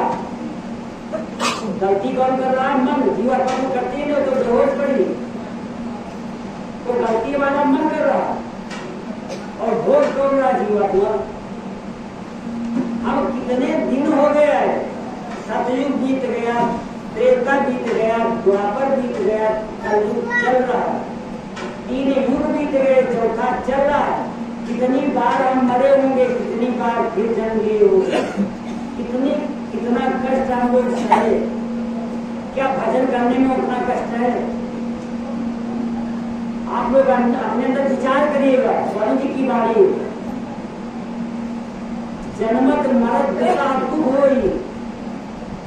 Speaker 1: गलती कौन कर रहा है, मन। जीवात्मा को करती नहीं तो बेहोश पड़ी, तो गलती हमारा मन कर रहा और भोग कौन रहा, जीवात्मा। हम कितने दिन हो गया है, सतयुग बीत गया, त्रेता बीत गया, द्वापर बीत गया, कलयुग चल रहा है, 3 युग बीत गए, चौथा चल रहा है। कितनी बार हम मरे होंगे, कितनी बार फिर जन्म लिए होंगे, कितना कष्ट हम लोग सहे। क्या भजन करने में उतना कष्ट है? आप लोग अपने अंदर विचार करिएगा। स्वामी जी की बाणी, जन्मत मरत दशा दुख होई।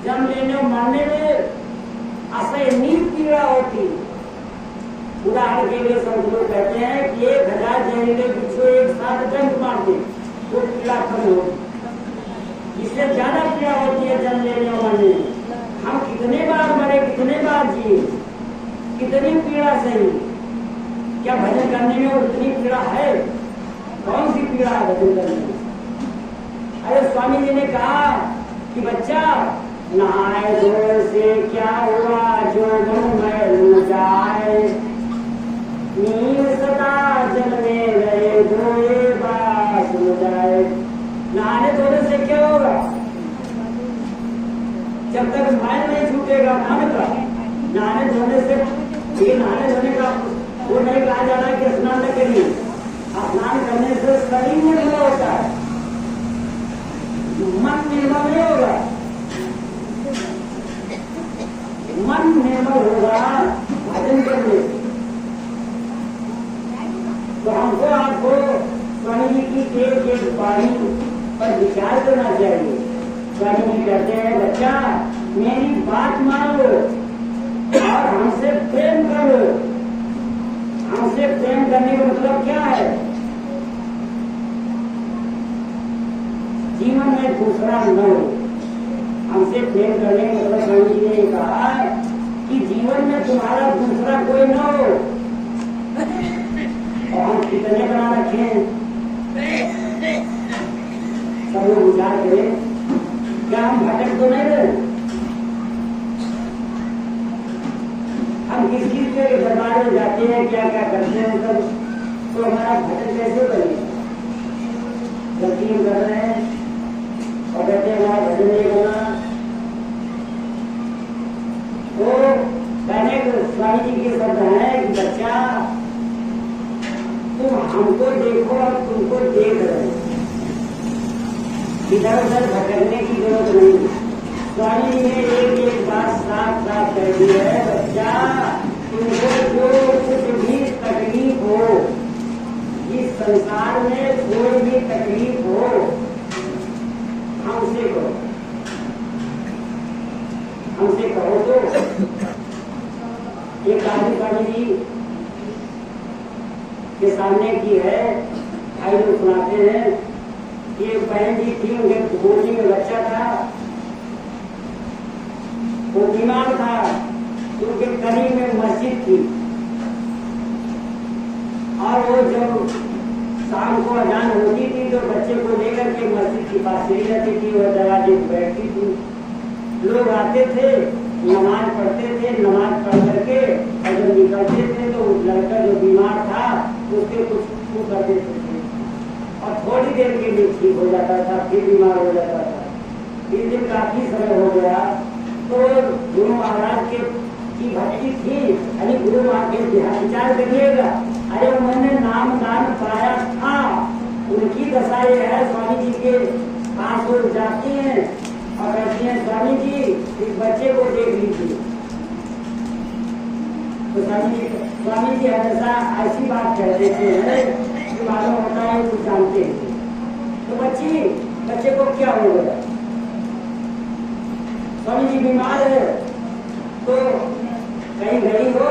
Speaker 1: जन्म लेने और मरने में असहनीय पीड़ा होती। उदाहरण के लिए सब लोग कहते हैं कि 1000 जहरीले बिच्छू एक साथ डंक मार दे तो पीड़ा कम होगी। इससे ज्यादा पीड़ा होती है जन्म लेने और मरने में। हम कितने बार मरे, कितने बार जिए, कितनी पीड़ा सही। क्या भजन करने में उतनी पीड़ा है? कौन सी पीड़ा है भजन करने में? अरे स्वामी जी ने कहा कि बच्चा नहाए धोए से क्या हुआ, जो मन में जाए। नीर सदा जल में रहे, धोए बास हो जाए। नहाने धोने से क्या होगा? जब तक मैल नहीं छूटेगा मन का, नहाने धोने से ये नहाने धोने का वो नहीं कहा जा रहा है कि स्नान न करिए। स्नान करने से शरीर निर्मल होता है, मन निर्मल नहीं होगा। मन निर्मल होगा भजन करने। तो हमको आपको स्वामी जी की एक एक वाणी पर विचार करना चाहिए। स्वामी जी कहते हैं बच्चा मेरी बात मान लो और हमसे प्रेम करो। हमसे प्रेम करने का मतलब क्या है? जीवन में दूसरा न हो। हमसे प्रेम करने का मतलब स्वामी जी ने कहा कि जीवन में तुम्हारा दूसरा कोई न हो। और हम कितने बना रखे हैं, सब लोग विचार करें। क्या हम भटक तो नहीं रहे? हम किस चीज के दरबार में जाते हैं, क्या क्या करते हैं, सब तो हमारा भटक कैसे बने? गलती हम कर रहे हैं और कहते हैं हमारा भजन नहीं करना। तो कहने स्वामी जी के शब्द है कि बच्चा तुम हमको देखो और तुमको देख रहे हो। इधर उधर भटकने की जरूरत नहीं। स्वामी जी ने एक एक बात साफ साफ कह दी है, बच्चा तुमको जो कुछ भी तकलीफ हो, इस संसार में कोई भी तकलीफ हो, हमसे कहो। हमसे कहो तो एक आदमी स्वामी जी के सामने की है, भाई लोग सुनाते हैं कि एक बहन जी थी, उनके गोदी में बच्चा था, वो बीमार था, उनके करीब में मस्जिद थी और वो जब शाम को अजान होती थी तो बच्चे को लेकर के मस्जिद के पास चली जाती थी, वह दरवाजे पर बैठती थी। लोग आते थे, नमाज पढ़ते थे, नमाज पढ़ करके निकलते थे तो लड़का जो बीमार था उसके कुछ छू कर देते थे और थोड़ी देर के लिए ठीक हो जाता था, फिर बीमार हो जाता था। इस दिन काफी समय हो गया तो गुरु महाराज की भक्ति थी। अरे गुरु महाराज के विचार करिएगा, अरे मैंने नाम दान पाया था, उनकी दशा ये है। स्वामी जी के पास लोग जाती हैं और कहती हैं स्वामी जी इस बच्चे को देख लीजिए। तो स्वामी जी हमेशा ऐसी बात कहते थे कि मालूम होता है कुछ जानते हैं। तो बच्चे को क्या हो गया? स्वामी जी बीमार है तो कहीं गई हो?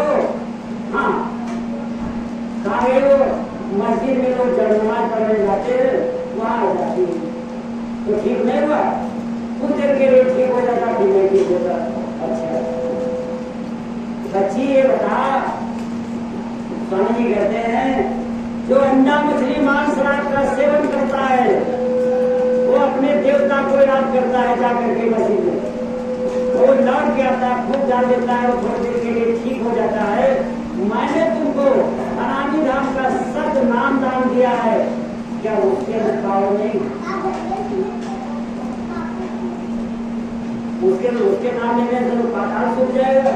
Speaker 1: हाँ, कहाँ गए हो? मस्जिद में लोग जब नमाज पढ़ने जाते वहां आ जाती है। तो ठीक नहीं हुआ, कुछ देर के लिए ठीक हो जाता, फिर नहीं ठीक होता। अच्छा बच्ची ये बता, स्वामी जी कहते हैं जो अंडा मछली मांस शराब का सेवन करता है वो अपने देवता को याद करता है जाकर के मस्जिद में, वो लौट के आता है, खूब डाल देता है, वो थोड़ी देर के लिए ठीक हो जाता है। मैंने तुमको अनामी धाम का सत नाम दान दिया है, क्या उसके पावर नहीं? उसके नाम लेने से तो पाताल सूख जाएगा।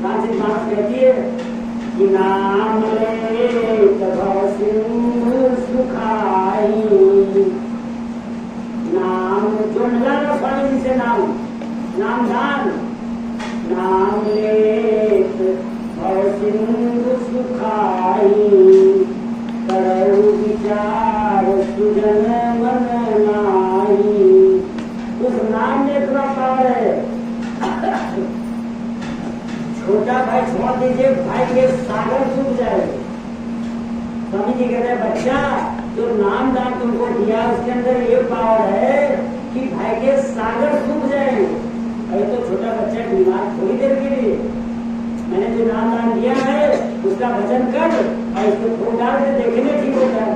Speaker 1: फ्रांसिस मानस कहती है कि नाम ले तब सिंधु सुखाई, नाम जो मिला ना स्वामी जी से नाम दान, नाम लेत भव सिंधु सुखाई, करऊ विचार सुजन मन नाई। उस नाम में इतना पावर है। छोटा भाई छोड़ दीजिए, भाई के सागर सूख जाए। स्वामी जी कहते हैं बच्चा जो नाम दान तुमको दिया उसके अंदर ये पावर है कि भाई के सागर सूख जाए। अरे तो छोटा बच्चा बीमार थोड़ी देर के लिए, मैंने जो नाम दान दिया है उसका वचन कर और इसको फूल डाल के देखने ठीक होता है।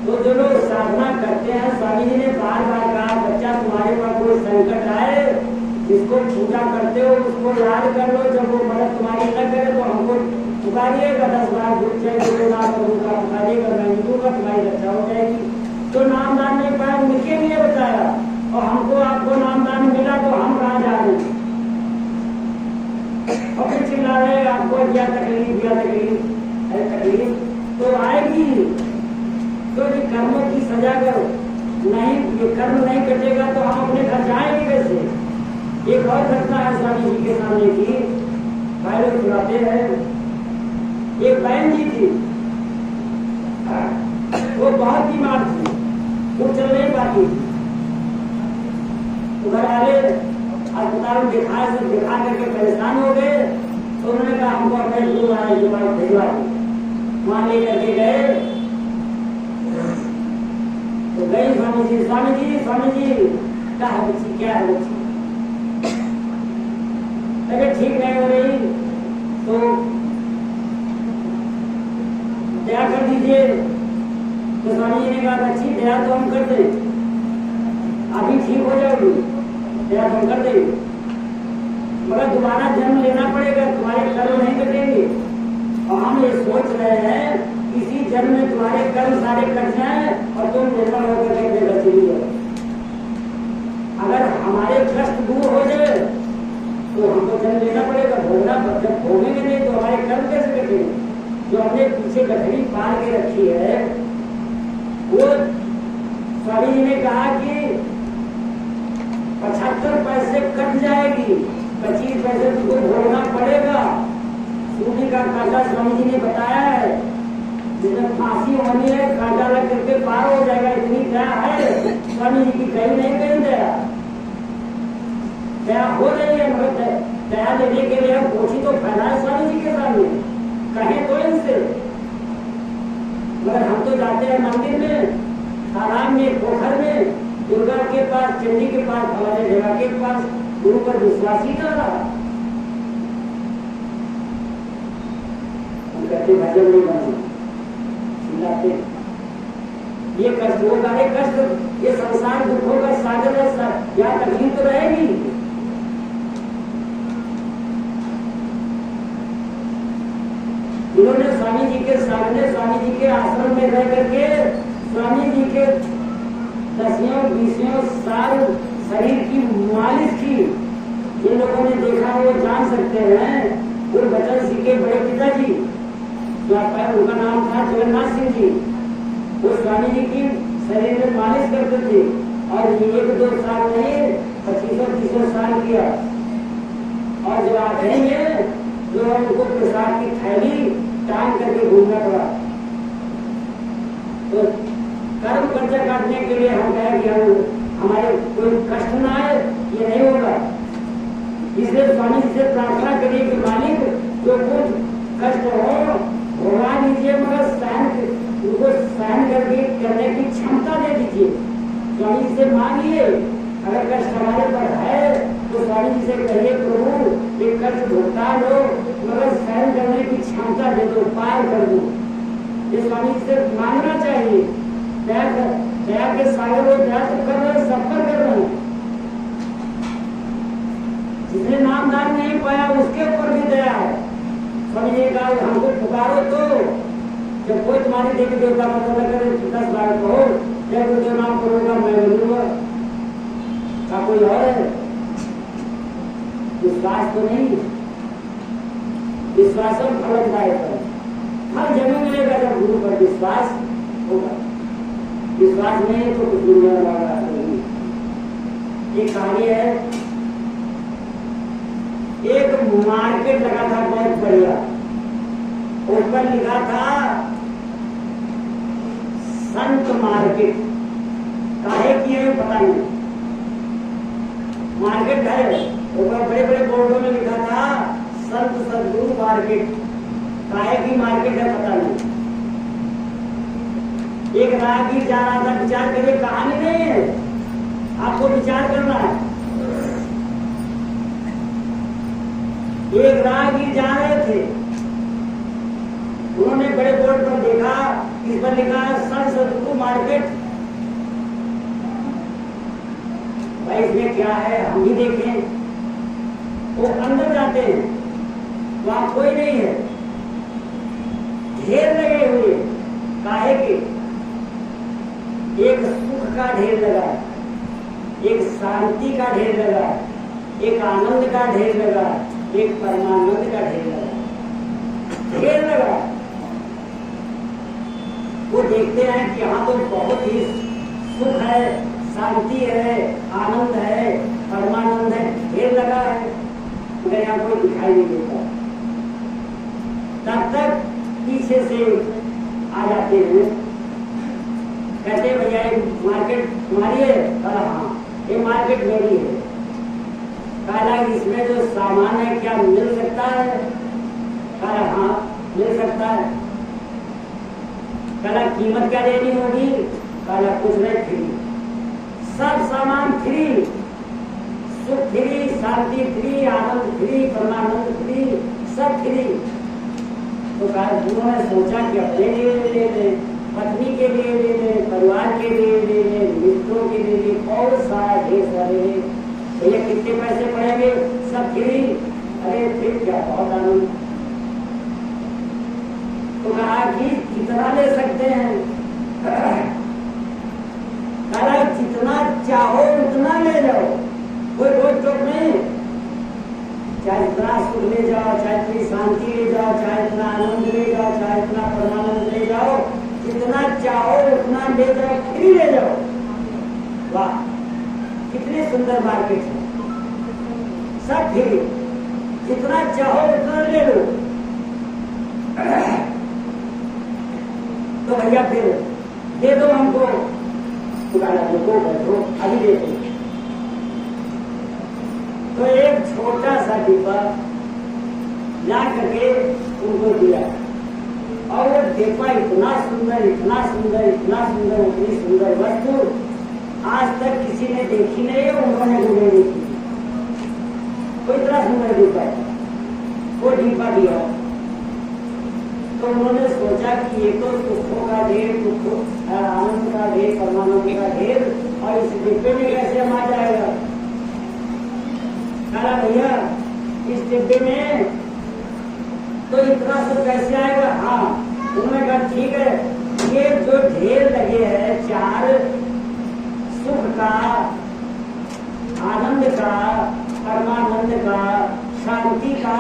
Speaker 1: तो जो लोग साधना करते हैं, स्वामी जी ने बार बार कहा बच्चा तुम्हारे पास कोई संकट आए, जिसको पूजा करते हो उसको याद कर लो, जब वो मदद तुम्हारी न करे तो हमको पुकारिएगा, 10 बार दुख चाहिए ना करूँगा, पुकारिएगा, मैं दूंगा, तुम्हारी रक्षा हो जाएगी। तो नाम दान नहीं पाया उनके लिए बताया, और हमको आपको नाम दान मिला तो हम कहाँ जा रहे हैं? और फिर चिल्ला रहे आपको दिया तकलीफ। अरे तकलीफ तो आएगी, तो ये कर्मों की सजा करो। नहीं, ये कर्म नहीं कटेगा तो हम अपने घर जाएंगे कैसे? एक और घटना है स्वामी जी के सामने की, भाई लोग सुनाते हैं। एक बहन जी थी, वो बहुत बीमार थी, वो चल नहीं पाती। तो घर वाले अस्पताल में दिखा करके परेशान हो गए। तो उन्होंने कहा हमको अपने ये बात भिजवा दी। वहां ले करके गए तो गई स्वामी जी क्या है बच्ची, क्या है बच्ची? अगर ठीक नहीं हो रही तो दया कर दीजिए। तो स्वामी जी ने कहा बच्ची दया तो हम कर दें, अभी ठीक हो जाएगी, दया तो हम कर देंगे, मगर दोबारा जन्म लेना पड़ेगा, तुम्हारे कर्म नहीं कटेंगे। और हम ये सोच रहे हैं इसी जन्म में तुम्हारे कर्म सारे कट जाए और तुम निर्मल होकर के अपने घर चली जाओ। अगर हमारे कष्ट दूर हो जाए तो हमको जन्म लेना पड़ेगा, भोगना। जब भोगेंगे नहीं तो हमारे कर्म कैसे कटेंगे? जो हमने पीछे गठरी पार के रखी है, वो स्वामी जी ने कहा कि 75 पैसे कट जाएगी, 25 पैसे तुमको भोगना पड़ेगा। सूली का कांटा स्वामी जी ने बताया है, जिसमें फांसी होनी है, कांटा लग करके पार हो जाएगा। इतनी दया है स्वामी जी की, कहीं नहीं कहीं दया हो रही है, मगर दया देने के लिए हम कोशिश तो फैलाए स्वामी जी के सामने, कहें तो इनसे। मगर हम तो जाते हैं मंदिर में, तालाब में, पोखर में, दुर्गा के पास, चंडी के पास, हमारे जगह के पास, गुरु पर विश्वास ही ना रहा। हम कहते भजन नहीं बने, चिल्लाते ये कष्ट होगा, ये कष्ट, ये संसार दुखों का सागर है। या तकलीफ तो रहेगी, उन्होंने स्वामी जी के सामने, स्वामी जी के आश्रम में रह करके स्वामी जी के 10-20 साल शरीर की मालिश की। जिन लोगों ने देखा वो जान सकते हैं। गुरबचन सिंह के बड़े पिताजी, उनका नाम था जगन्नाथ सिंह जी, वो स्वामी जी की शरीर में मालिश करते थे और 1-2 साल नहीं 25-30 साल किया। और जो आखिरी में जो उनको प्रसाद की थैली टांग करके घूमना पड़ा। तो कर्म कर्जा काटने के लिए हम कहें कि हम हमारे कोई कष्ट ना आए, ये नहीं होगा। इसलिए स्वामी जी से प्रार्थना करिए कि मालिक जो कुछ कष्ट हो भोगा दीजिए, मगर उनको सहन करने की क्षमता दे दीजिए। स्वामी जी से मांगिए, अगर कष्ट हमारे पर है तो स्वामी जी से कहिए प्रभु ये कष्ट भुगता लो, मगर सहन करने की क्षमता दे दो, पार कर दो। ये स्वामी जी से मांगना चाहिए। दया के सागर वो दया तो कर रहे, सब पर कर रहे हैं। जिसने नामदान नहीं पाया उसके ऊपर भी दया है। समझिएगा, हमको पुकारो तो जब कोई तुम्हारी देवी देवता का पता करे 10 बार कहो जय गुरुदेव नाम करूंगा मैं बोलूंगा का कोई और है। विश्वास तो नहीं, विश्वास फलदायक है। हर जन्म मिलेगा जब गुरु पर विश्वास होगा। विश्वास नहीं है तो कुछ दुनिया वाला नहीं। ये कहानी है, एक मार्केट लगा था बहुत बढ़िया, उस पर लिखा था संत मार्केट। काहे की है पता नहीं, मार्केट है, ऊपर बड़े बड़े बोर्डों में लिखा था संत सदगुरु मार्केट। काहे की मार्केट है पता नहीं। एक राहगीर जा रहा था, विचार करिए, कहानी नहीं है, आपको विचार करना है। एक राहगीर जा रहे थे, उन्होंने बड़े बोर्ड पर देखा, इस पर लिखा है संत सदगुरु मार्केट। भाई इसमें क्या है हम भी देखें। वो अंदर जाते हैं, वहां कोई नहीं है, ढेर लगे हुए। काहे के? एक सुख का ढेर लगा, एक शांति का ढेर लगा, एक आनंद का ढेर लगा, एक परमानंद का ढेर लगा। ढेर लगा। वो देखते हैं कि यहाँ तो बहुत ही सुख है, शांति है, आनंद है, परमानंद है, ढेर लगा है, मगर यहाँ कोई दिखाई नहीं देता। तब तक पीछे से आ जाते हैं, कहते भैया ये मार्केट तुम्हारी है? कहा हाँ, ये मार्केट मेरी है। कहा इसमें जो सामान है क्या मिल सकता है? कहा हाँ मिल सकता है। कहा कीमत क्या देनी होगी? कहा कुछ नहीं, फ्री, सब सामान फ्री, सुख फ्री, शांति फ्री, आनंद फ्री, परमानंद फ्री, सब फ्री। तो कहा उन्होंने सोचा कि अपने लिए ले ले, पत्नी के लिए ले ले, परिवार के लिए ले ले, मित्रों के लिए, और सारा ढेर सारे। भैया कितने पैसे पड़ेंगे? सब फ्री। अरे फिर क्या, बहुत आनंद। तो कहा कि कितना ले सकते हैं? कहा जितना चाहो उतना ले जाओ, कोई रोक टोक नहीं। चाहे इतना सुख ले जाओ, चाहे इतनी शांति ले जाओ, चाहे इतना आनंद ले जाओ, चाहे इतना परमानंद ले जाओ, जितना चाहो उतना ले जाओ, फ्री ले जाओ। वाह कितनी सुंदर मार्केट है, सब फ्री, जितना चाहो उतना ले लो। तो भैया फिर दे दो हमको। देखो बैठो अभी दे दो। तो एक छोटा सा डिब्बा ला करके उनको दिया, और वो डिब्बा इतना सुंदर, इतना सुंदर, इतना सुंदर, उतनी सुंदर वस्तु आज तक किसी ने देखी नहीं है, उन्होंने भी नहीं देखी। तो इतना सुंदर डिब्बा है, वो डिब्बा दिया। तो उन्होंने सोचा कि ये तो सुखों का ढेर, आनंद का ढेर, परमानंद का ढेर, और इस डिब्बे में कैसे हम आ जाएगा? कहा भैया इस डिब्बे में तो इतना सुख कैसे आएगा? हाँ, उन्होंने कहा ठीक है, ये जो ढेर लगे हैं चार, सुख का, आनंद का, परमानंद का, शांति का,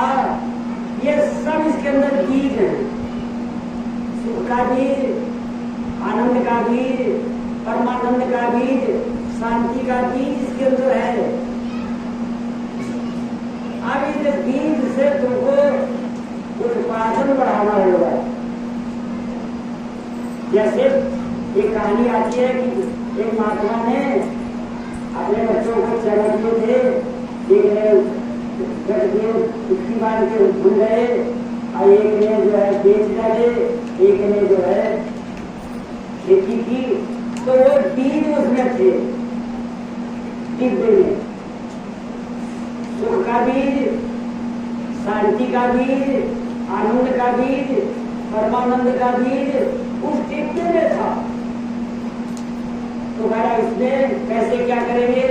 Speaker 1: ये सब इसके अंदर बीज है। सुख का बीज, आनंद का बीज, परमानंद का बीज, शांति का बीज इसके अंदर है। अब इस बीज से तुमको उत्पादन बढ़ाना होगा। जैसे एक कहानी आती है कि एक महात्मा ने अपने बच्चों को चना दिए थे, एक ने गट दिए, उसकी बात के भूल गए, और एक ने जो है बेच डाले, एक ने जो है खेती की, तो वो बीज उसमें थे डिब्बे में। सुख का बीज, शांति का बीज, आनंद का बीज, परमानंद का बीज उस डिब्बे में था। तो कहा इसमें कैसे क्या करेंगे?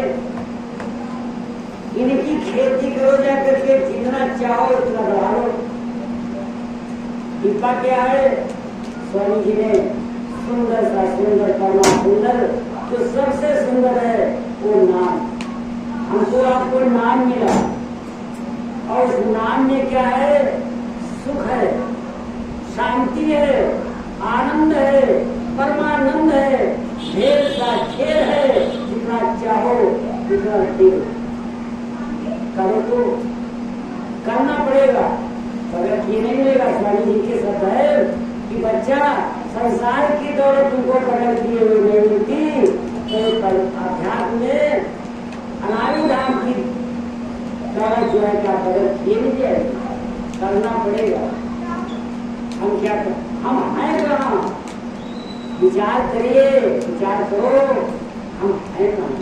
Speaker 1: इनकी खेती करो, जाकर के जितना चाहो उतना बढ़ा लो। डिब्बा क्या है? स्वामी जी ने सुंदर सा, सुंदर परमा सुंदर, जो सबसे सुंदर है वो नाम। हमको आपको नाम मिला, और उस नाम में क्या है? सुख है, शांति है, आनंद है, परमानंद है, ढेर सा खेल है, जितना चाहो उतना खेल करो। तो करना पड़ेगा, अगर ये नहीं मिलेगा। स्वामी जी के शब्द है कि बच्चा, संसार की दौलत तुमको पकड़ दिए हुए नहीं मिलती, तो अध्यात्म में अनादि धाम की दौलत जो है क्या पकड़ दिए नहीं जाएगी। करना पड़ेगा। हम क्या कर, हम हैं कहाँ? विचार करिए, विचार करो, हम हैं कहाँ?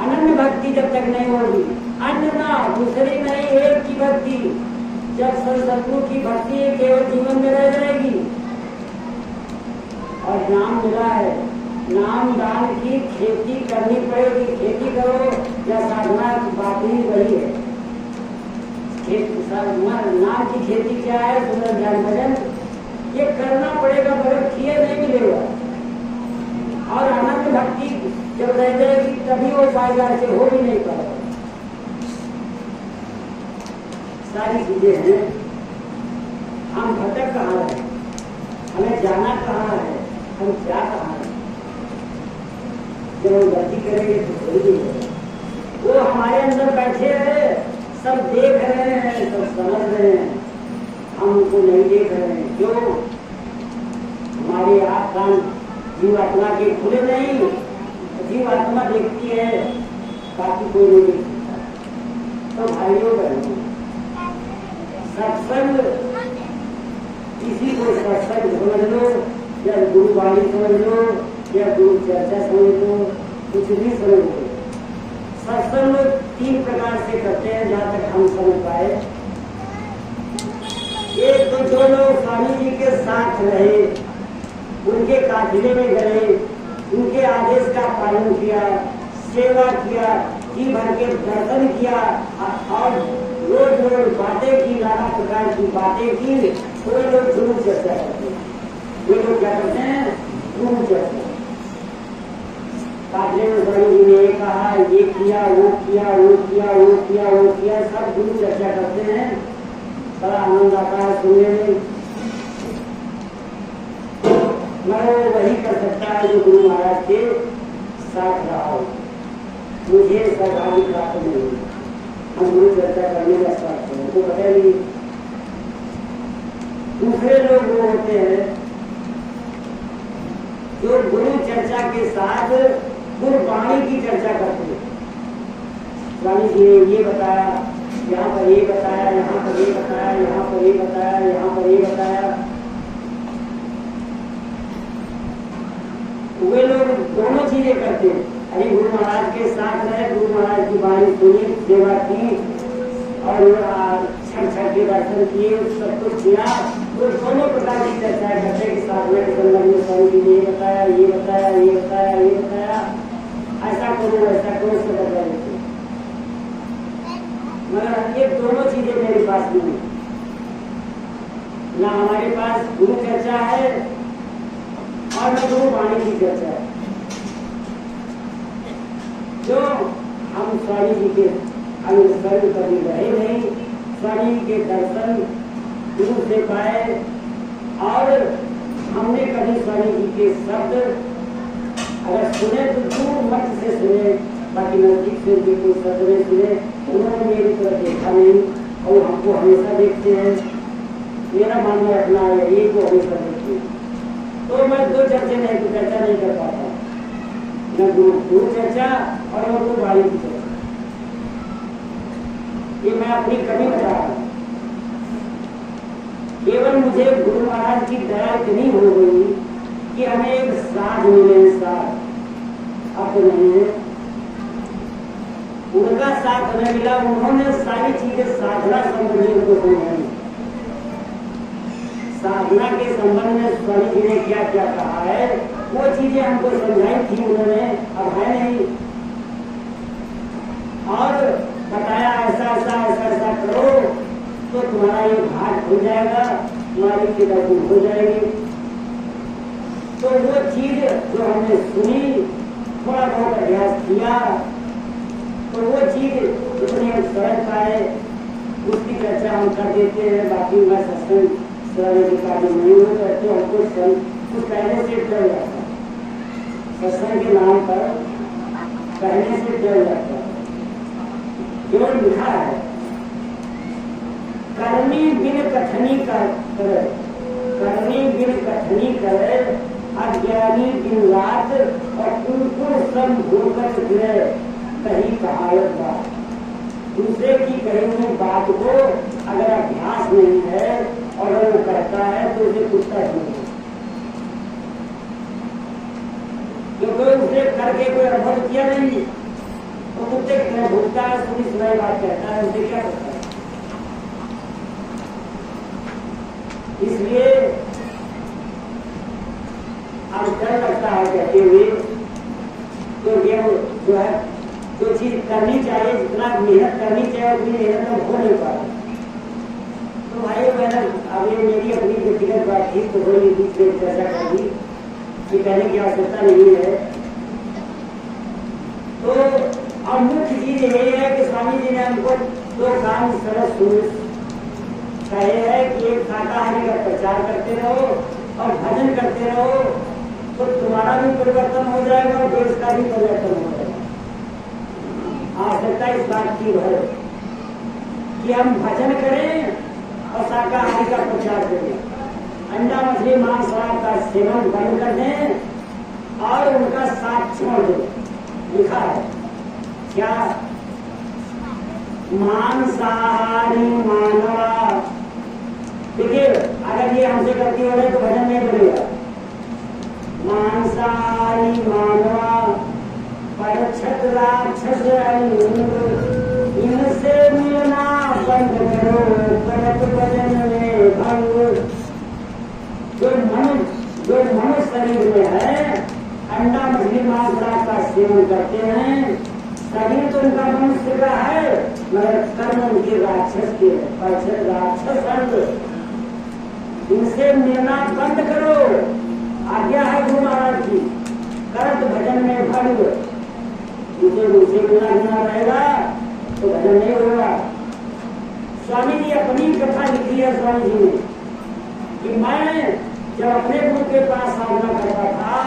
Speaker 1: अनन्य भक्ति जब तक नहीं होगी, अन्य ना दूसरी नहीं, एक की भक्ति, जब सदगुरु की भक्ति केवल जीवन में रह जाएगी। और नाम मिला है, नाम दान की खेती करनी पड़ेगी। खेती करो या साधना, बात ही वही है। नाम की खेती क्या है? सुंदर ज्ञान भजन, ये करना पड़ेगा, बगैर किए नहीं मिलेगा। और अनंत भक्ति जब रह जाएगी तभी वो बाजार से हो भी नहीं पाएगा। सारी चीजें हैं। हम भटक कहाँ है, हमें जाना कहाँ है, हम क्या कहाँ है? जब हम गलती करेंगे तो जल्दी है। वो हमारे अंदर बैठे हैं, सब देख रहे हैं, सब समझ रहे हैं, हम उनको नहीं देख रहे हैं। क्यों? हमारी आँख कान जीवात्मा के खुले नहीं। जीवात्मा देखती है, बाकी कोई नहीं देख सकता। तो भाइयों बहनों, सत्संग, किसी को सत्संग समझ लो, या गुरुवाणी समझ लो, या गुरु चर्चा समझ लो, कुछ भी समझ लो। सत्संग तीन प्रकार से करते हैं, जहाँ तक हम समझ पाए। एक तो जो लोग स्वामी जी के साथ रहे, उनके काफिले में गए, उनके आदेश का पालन किया, सेवा किया, जी भर के दर्शन किया, और रोज रोज बातें की, नाना प्रकार की बातें की, तो वे लोग गुरु चर्चा करते हैं। वे लोग क्या करते हैं? गुरु चर्चा। काफिले में स्वामी जी ने कहा, ये किया, वो किया, वो किया, वो किया, वो किया, सब गुरु चर्चा करते हैं। बड़ा आनंद आता है सुनने में। मैं वही कर सकता है जो गुरु महाराज के साथ रहा हो। मुझे सरकारी प्राप्त नहीं हुई, हम गुरु चर्चा करने का साथ हैं, तो पता नहीं। दूसरे लोग वो होते हैं जो गुरु चर्चा के साथ गुरबाणी की चर्चा करते हैं। स्वामी जी ने ये बताया, यहाँ पर ये बताया, यहाँ पर ये बताया, यहाँ पर ये बताया, यहाँ पर ये बताया। वे लोग दोनों चीजें करते हैं। अरे गुरु महाराज के साथ रहे, गुरु महाराज की वाणी सुनी, सेवा की, और छठ के दर्शन किए, सब कुछ किया। तो दोनों प्रकार की चर्चा करते हैं कि साधना के संदर्भ में स्वामी जी ने ये बताया, ये बताया, ये बताया, ये बताया, ऐसा करो, ऐसा करो, सब बता देते। मगर ये दोनों चीजें मेरे पास नहीं गुरु चर्चा है और न गुरु वाणी की चर्चा है। जो हम स्वामी जी के अनुसरण कभी रहे नहीं, स्वामी के दर्शन गुरु से पाए और हमने कभी स्वामी जी के शब्द अगर सुने तो दूर मत से सुने, बाकी नजदीक से भी कोई शब्द नहीं सुने। उन्होंने मेरी तरफ देखा नहीं और हमको हमेशा देखते हैं। मेरा मानना रखना है ये को हमेशा देखते हैं। तो मैं दो चर्चा नहीं कर पाता, न गुरु चर्चा और न गुरु वाणी की चर्चा। ये मैं अपनी कमी बता रहा हूँ। केवल मुझे गुरु महाराज की दया इतनी हो गई कि हमें एक साथ मिले, साथ अब तो नहीं है। उनका साथ हमें मिला, उन्होंने सारी चीजें साधना संबंधी उनको समझाई। साधना के संबंध में स्वामी जी ने क्या क्या कहा है वो चीजें हमको समझाई थी उन्होंने, अब है नहीं। और बताया ऐसा ऐसा ऐसा ऐसा करो तो तुम्हारा ये भाग हो जाएगा, तुम्हारी किताबें हो जाएगी। तो वो चीज जो हमने सुनी, थोड़ा बहुत अभ्यास किया तो वो चीज जितनी हम समझ पाए उसकी चर्चा हम कर देते हैं। बाकी मैं सत्संग के कार्य नहीं होता तो हमको कुछ पहले से डर जाता है, सत्संग के नाम पर पहले से डर जाता है। केवल लिखा है करनी बिन कथनी करे, करनी बिन कथनी करे, अज्ञानी दिन रात और उनको श्रम भूलकर गिरे कहीं कहावत बात। दूसरे की कही हुई बात को अगर अभ्यास नहीं है और अगर वो करता है तो उसे कुत्ता नहीं, क्योंकि उसने करके कोई अनुभव किया नहीं तो कुत्ते की तरह भूखता है, सुनी सुनाई बात कहता है, उसे क्या करता है। इसलिए अब डर लगता है कहते हुए तो ये जो है जो चीज करनी चाहिए, जितना मेहनत करनी चाहिए उतनी मेहनत में हो नहीं पाता। तो भाई मैंने अब ये मेरी अपनी व्यक्तिगत बात थी तो वही बीच में चर्चा कर दी कि कहने की आवश्यकता नहीं है। तो अब मुख्य चीज यही है कि स्वामी जी ने हमको दो काम सरस कहे है कि एक शाकाहारी का प्रचार करते रहो और भजन करते रहो तो तुम्हारा भी परिवर्तन हो जाएगा और देश का भी परिवर्तन हो जाएगा। आवश्यकता इस बात की है कि हम भजन करें और शाकाहारी का प्रचार करें, अंडा मछली मांस शराब का सेवन बंद कर दें और उनका साथ छोड़ दें। लिखा है क्या मांसाहारी मानवा, देखिए अगर ये हमसे गलती हो रही तो भजन नहीं बनेगा। मांसाहारी मानवा परछत राक्षस इनसे मिलना बंद करो, करत भजन में भंग। जो मनुष्य शरीर में है अंडा मछली मांस शराब का सेवन करते हैं, शरीर तो उनका मनुष्य का है मगर कर्म उनके राक्षस के राक्षस अंग। इनसे मिलना बंद करो, आज्ञा है गुरु महाराज की। करत भजन में भंग, जिसे मुझसे मिलना रहेगा तो भजन नहीं होगा। स्वामी जी अपनी कथा लिखी है स्वामी जी ने कि मैं जब अपने गुरु के पास साधना करता था,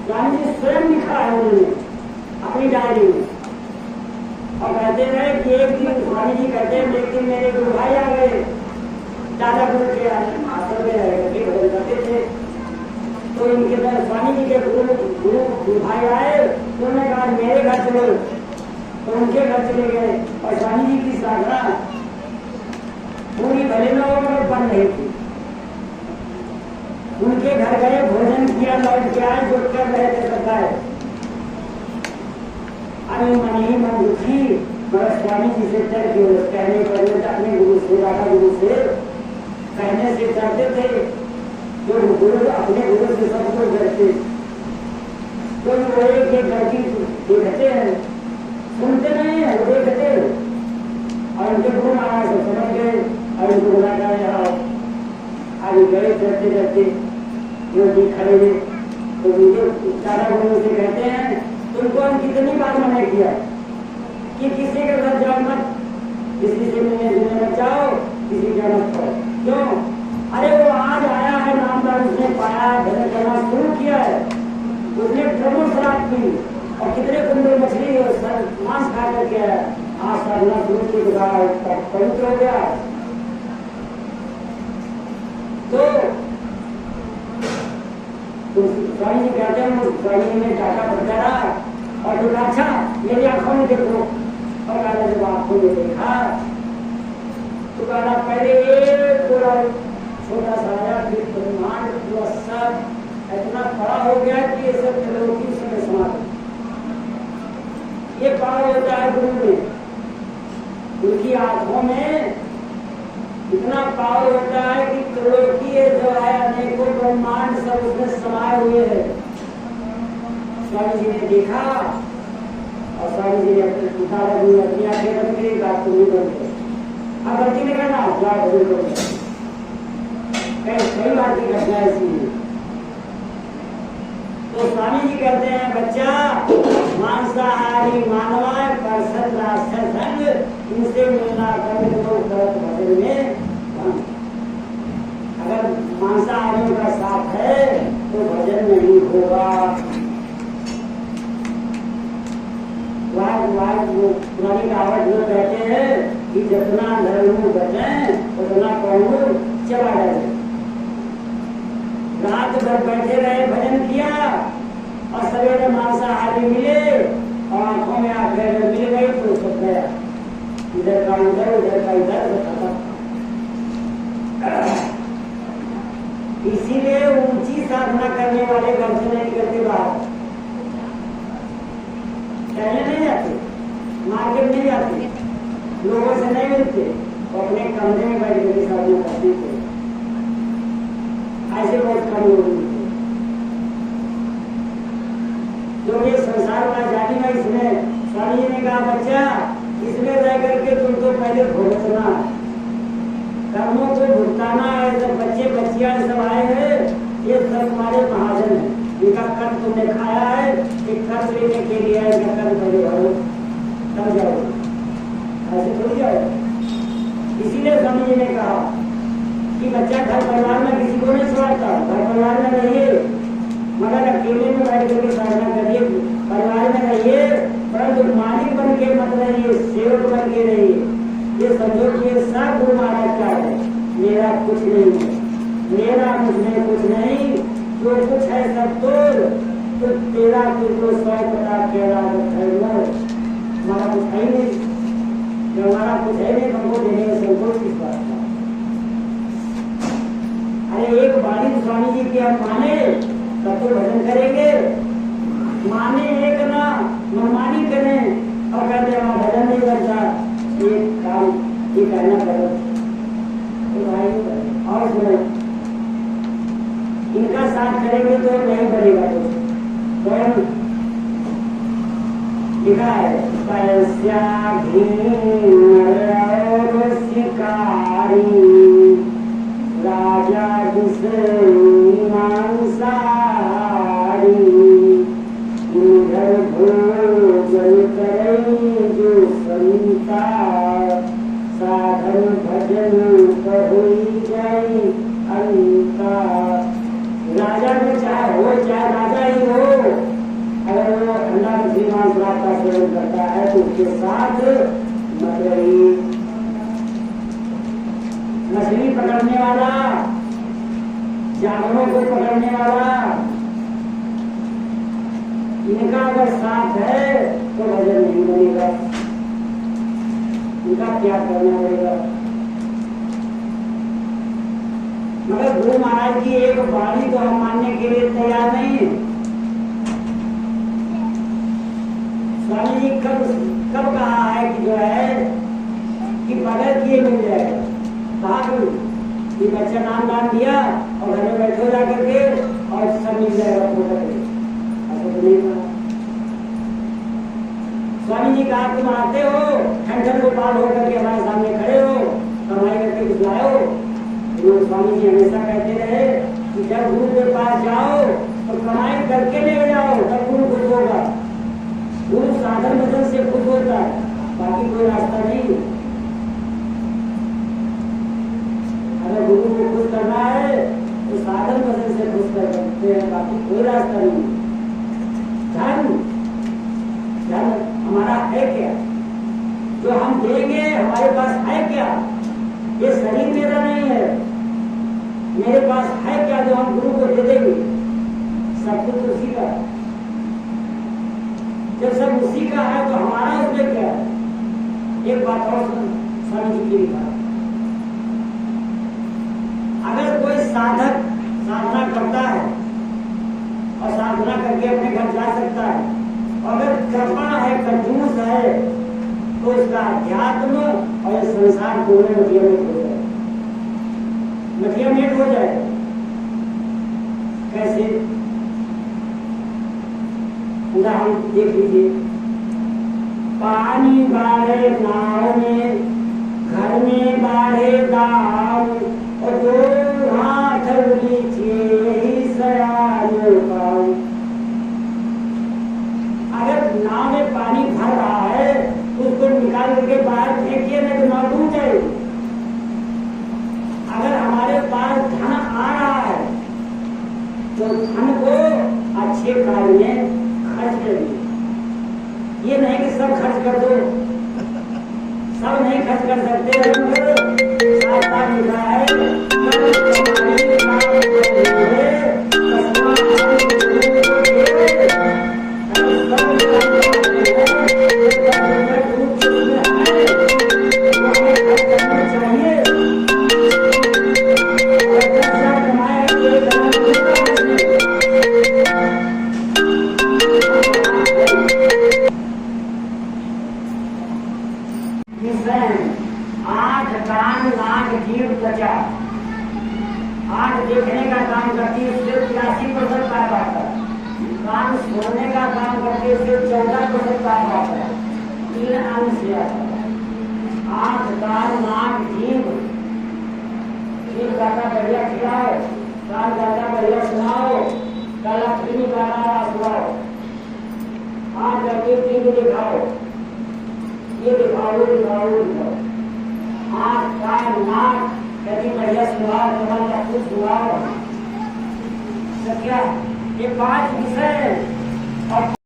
Speaker 1: स्वामी जी स्वयं लिखा है उन्होंने अपनी डायरी में और कहते हैं कि एक दिन स्वामी जी कहते हैं एक दिन मेरे गुरु भाई आ गए, दादा गुरु के आश्रम में रह भजन करते थे। तो इनके पास स्वामी जी के गुरु भाई आए तो उन्होंने कहा मेरे घर चलो, तो उनके घर चले गए और स्वामी जी की साधना पूरी भले में और बन रही थी। उनके घर गए, भोजन किया, लौट के आए, जो कर रहे थे सरकार अरे मन ही मन दुखी मगर स्वामी जी से डर के कहने पर अपने गुरु से राधा गुरु से कहने से डरते थे। जो गुरु अपने गुरु से सब कुछ डरते, तो वो एक लड़की देखते हैं, सुनते नहीं है, वो देखते और उनके गुरु महाराज से समझ गए और उनको बुला कर आगे गए डरते डरते जो जी खड़े हुए तो मुझे दादा गुरु से कहते हैं तुमको हम कितनी बार मना किया कि किसी के घर जाओ मत, किसी से मिलने जुलने मत जाओ, किसी का मत करो। क्यों? अरे वो आज आया है नामदार, उसने पाया भजन करना शुरू किया है, उसने ड्रमो शराब पी और कितने कुंडल मछली और मांस खा करके आज साधना शुरू की पवित्र हो गया। तो स्वामी जी कहते हैं स्वामी जी ने डाटा पकड़ा और तो अच्छा मेरी आंखों में देखो, और कहना जब आंखों में देखा तो कहना पहले एक पूरा छोटा सा आया, फिर ब्रह्मांड पूरा सब इतना बड़ा हो गया कि ये सब त्रिलोकी समय समाप्त। ये पावर होता है गुरु में, उनकी आंखों में इतना पावर होता है कि त्रिलोकी जो है अनेकों ब्रह्मांड सब उसमें समाये हुए हैं। स्वामी जी ने देखा और स्वामी जी ने अपने अपनी आंखें बंद करी, बात को नहीं बंद करी। अब गलती नहीं करना, क्या बदल कई बात की घटना इसीलिए। तो स्वामी जी कहते हैं बच्चा मांसाहारी मानवाय परसत राक्षस संग इनसे मिलना कभी तो गलत भजन में। अगर मांसाहारियों का साथ है तो भजन नहीं होगा। वो पुरानी कहावत जो कहते हैं कि जितना धर्म बचे उतना कौन चला जाए। रात भर बैठे रहे, भजन किया और सवेरे मांसाहारी मिले और आंखों में आंखें मिल गई तो सब गया, इधर का इधर खत्म। इसीलिए ऊंची साधना करने वाले घर से नहीं करते, बाहर कहने नहीं जाते, मार्केट नहीं जाते, लोगों से नहीं मिलते, वो अपने कमरे में बैठ कर साधना करते थे। ऐसे बहुत कम लोग मिलते जो ये संसार का जानी है। इसमें स्वामी जी ने कहा बच्चा इसमें रह करके तुम तो पहले भुगतना, कर्मों को भुगताना है। जब बच्चे बच्चियां सब आए हैं ये सब तुम्हारे महाजन है, इनका कर्ज तुमने खाया है, एक कर्ज लेने के लिए इनका कर्ज पहले भरो तब जाओ, ऐसे थोड़ी जाओ। इसीलिए स्वामी जी ने कहा कि बच्चा घर परिवार में किसी को नहीं छोड़ता, घर परिवार में रहिए मगर अकेले में बैठ करके साधना करिए, परिवार में रहिए परंतु मालिक बन के मत रहिए, सेवक बन के रहिए। ये समझो कि ये सब गुरु महाराज का है, मेरा कुछ नहीं है, मेरा मुझमें कुछ नहीं, जो कुछ है सब तो तेरा तुझको सौ पता केरा हमारा कुछ है नहीं, जो हमारा कुछ है नहीं हमको देने में संतोष किस बात का। अरे एक बारी स्वामी जी की हम माने तब तो भजन करेंगे, माने एक ना मनमानी करें और कहते हैं भजन नहीं करता, ये काम ये करना करो तो भाई। और सुनो इनका साथ करेंगे तो नहीं बनेगा, तो स्वयं लिखा है पैसा शिकारी राजा इधर भोजन करें जो संता साधन भजन कहुई जाए अंता। राजा में चाहे हो चाहे राजा ही हो, अगर वो ठंडा श्रीमान शराब का सेवन करता है तो उसके साथ मत रही। मछली पकड़ने वाला, जानवरों को पकड़ने वाला, इनका अगर साथ है तो भजन नहीं बनेगा, इनका क्या करना पड़ेगा। मगर गुरु महाराज की एक वाणी तो हम मानने के लिए तैयार नहीं है। स्वामी जी कब कहा है कि जो है कि बगैर किए मिल जाएगा, कहा कि बच्चा नाम दान दिया और घर में बैठो जा करके और सब मिल जाएगा, ऐसा तो नहीं कहा। स्वामी जी कहा तुम आते हो ठंडन गोपाल होकर के हमारे सामने खड़े हो, कमाई करके कुछ लाए हो, तो स्वामी जी हमेशा कहते रहे कि जब गुरु के पास जाओ तो कमाई करके ले जाओ, तब गुरु खुश होगा। गुरु साधन भजन से खुश होता है, बाकी कोई रास्ता नहीं। अगर गुरु को खुश करना है तो साधन भजन से खुश कर सकते हैं, बाकी कोई रास्ता नहीं। धन हमारा है क्या? जो हम देंगे हमारे पास है क्या? ये शरीर मेरा नहीं है, मेरे पास है क्या जो हम गुरु को दे देंगे? सब कुछ उसी का। जब सब उसी का है तो हमारा उसमें क्या है? एक बात और स्वामी जी की लिखा, अगर कोई साधक साधना करता है और साधना करके अपने घर जा सकता है, अगर कृपण है, कंजूस है, तो इसका अध्यात्म और संसार दोनों मटियामेट हो जाए, मटियामेट हो जाए। कैसे? उदाहरण देख लीजिए, पानी बाढ़े नाव में, घर में बाढ़े दाव, और दो हाथ नीचे सयानो पाओ। अगर नाव में पानी भर रहा है उसको निकाल करके बाहर फेंकिए, नहीं तो नाव डूब जाएगी। अगर हमारे पास धन आ रहा है तो धन को अच्छे कार्य में खर्च करिए। ये नहीं कि सब खर्च कर दो, सब नहीं खर्च कर सकते। शास्त्र लिखा है आठ कान नाक जीभ त्वचा। आंख देखने का काम करती है, सिर्फ 83% पाया जाता है। कान सुनने का काम करती है, सिर्फ 14% पाया जाता है। 3 अंग से आता है। आंख कान नाक जीभ। जीभ गाता बढ़िया खिलाओ, कान गाता बढ़िया सुनाओ, काला फिल्म गाना सुनाओ। आंख करके जीभ दिखाओ, ये दिखाओ, ये दिखाओ, ये दिखाओ। आंख कान नाक कभी बढ़िया सुनाओ, कमल का कुछ सुनाओ। क्या ये 5 विषय और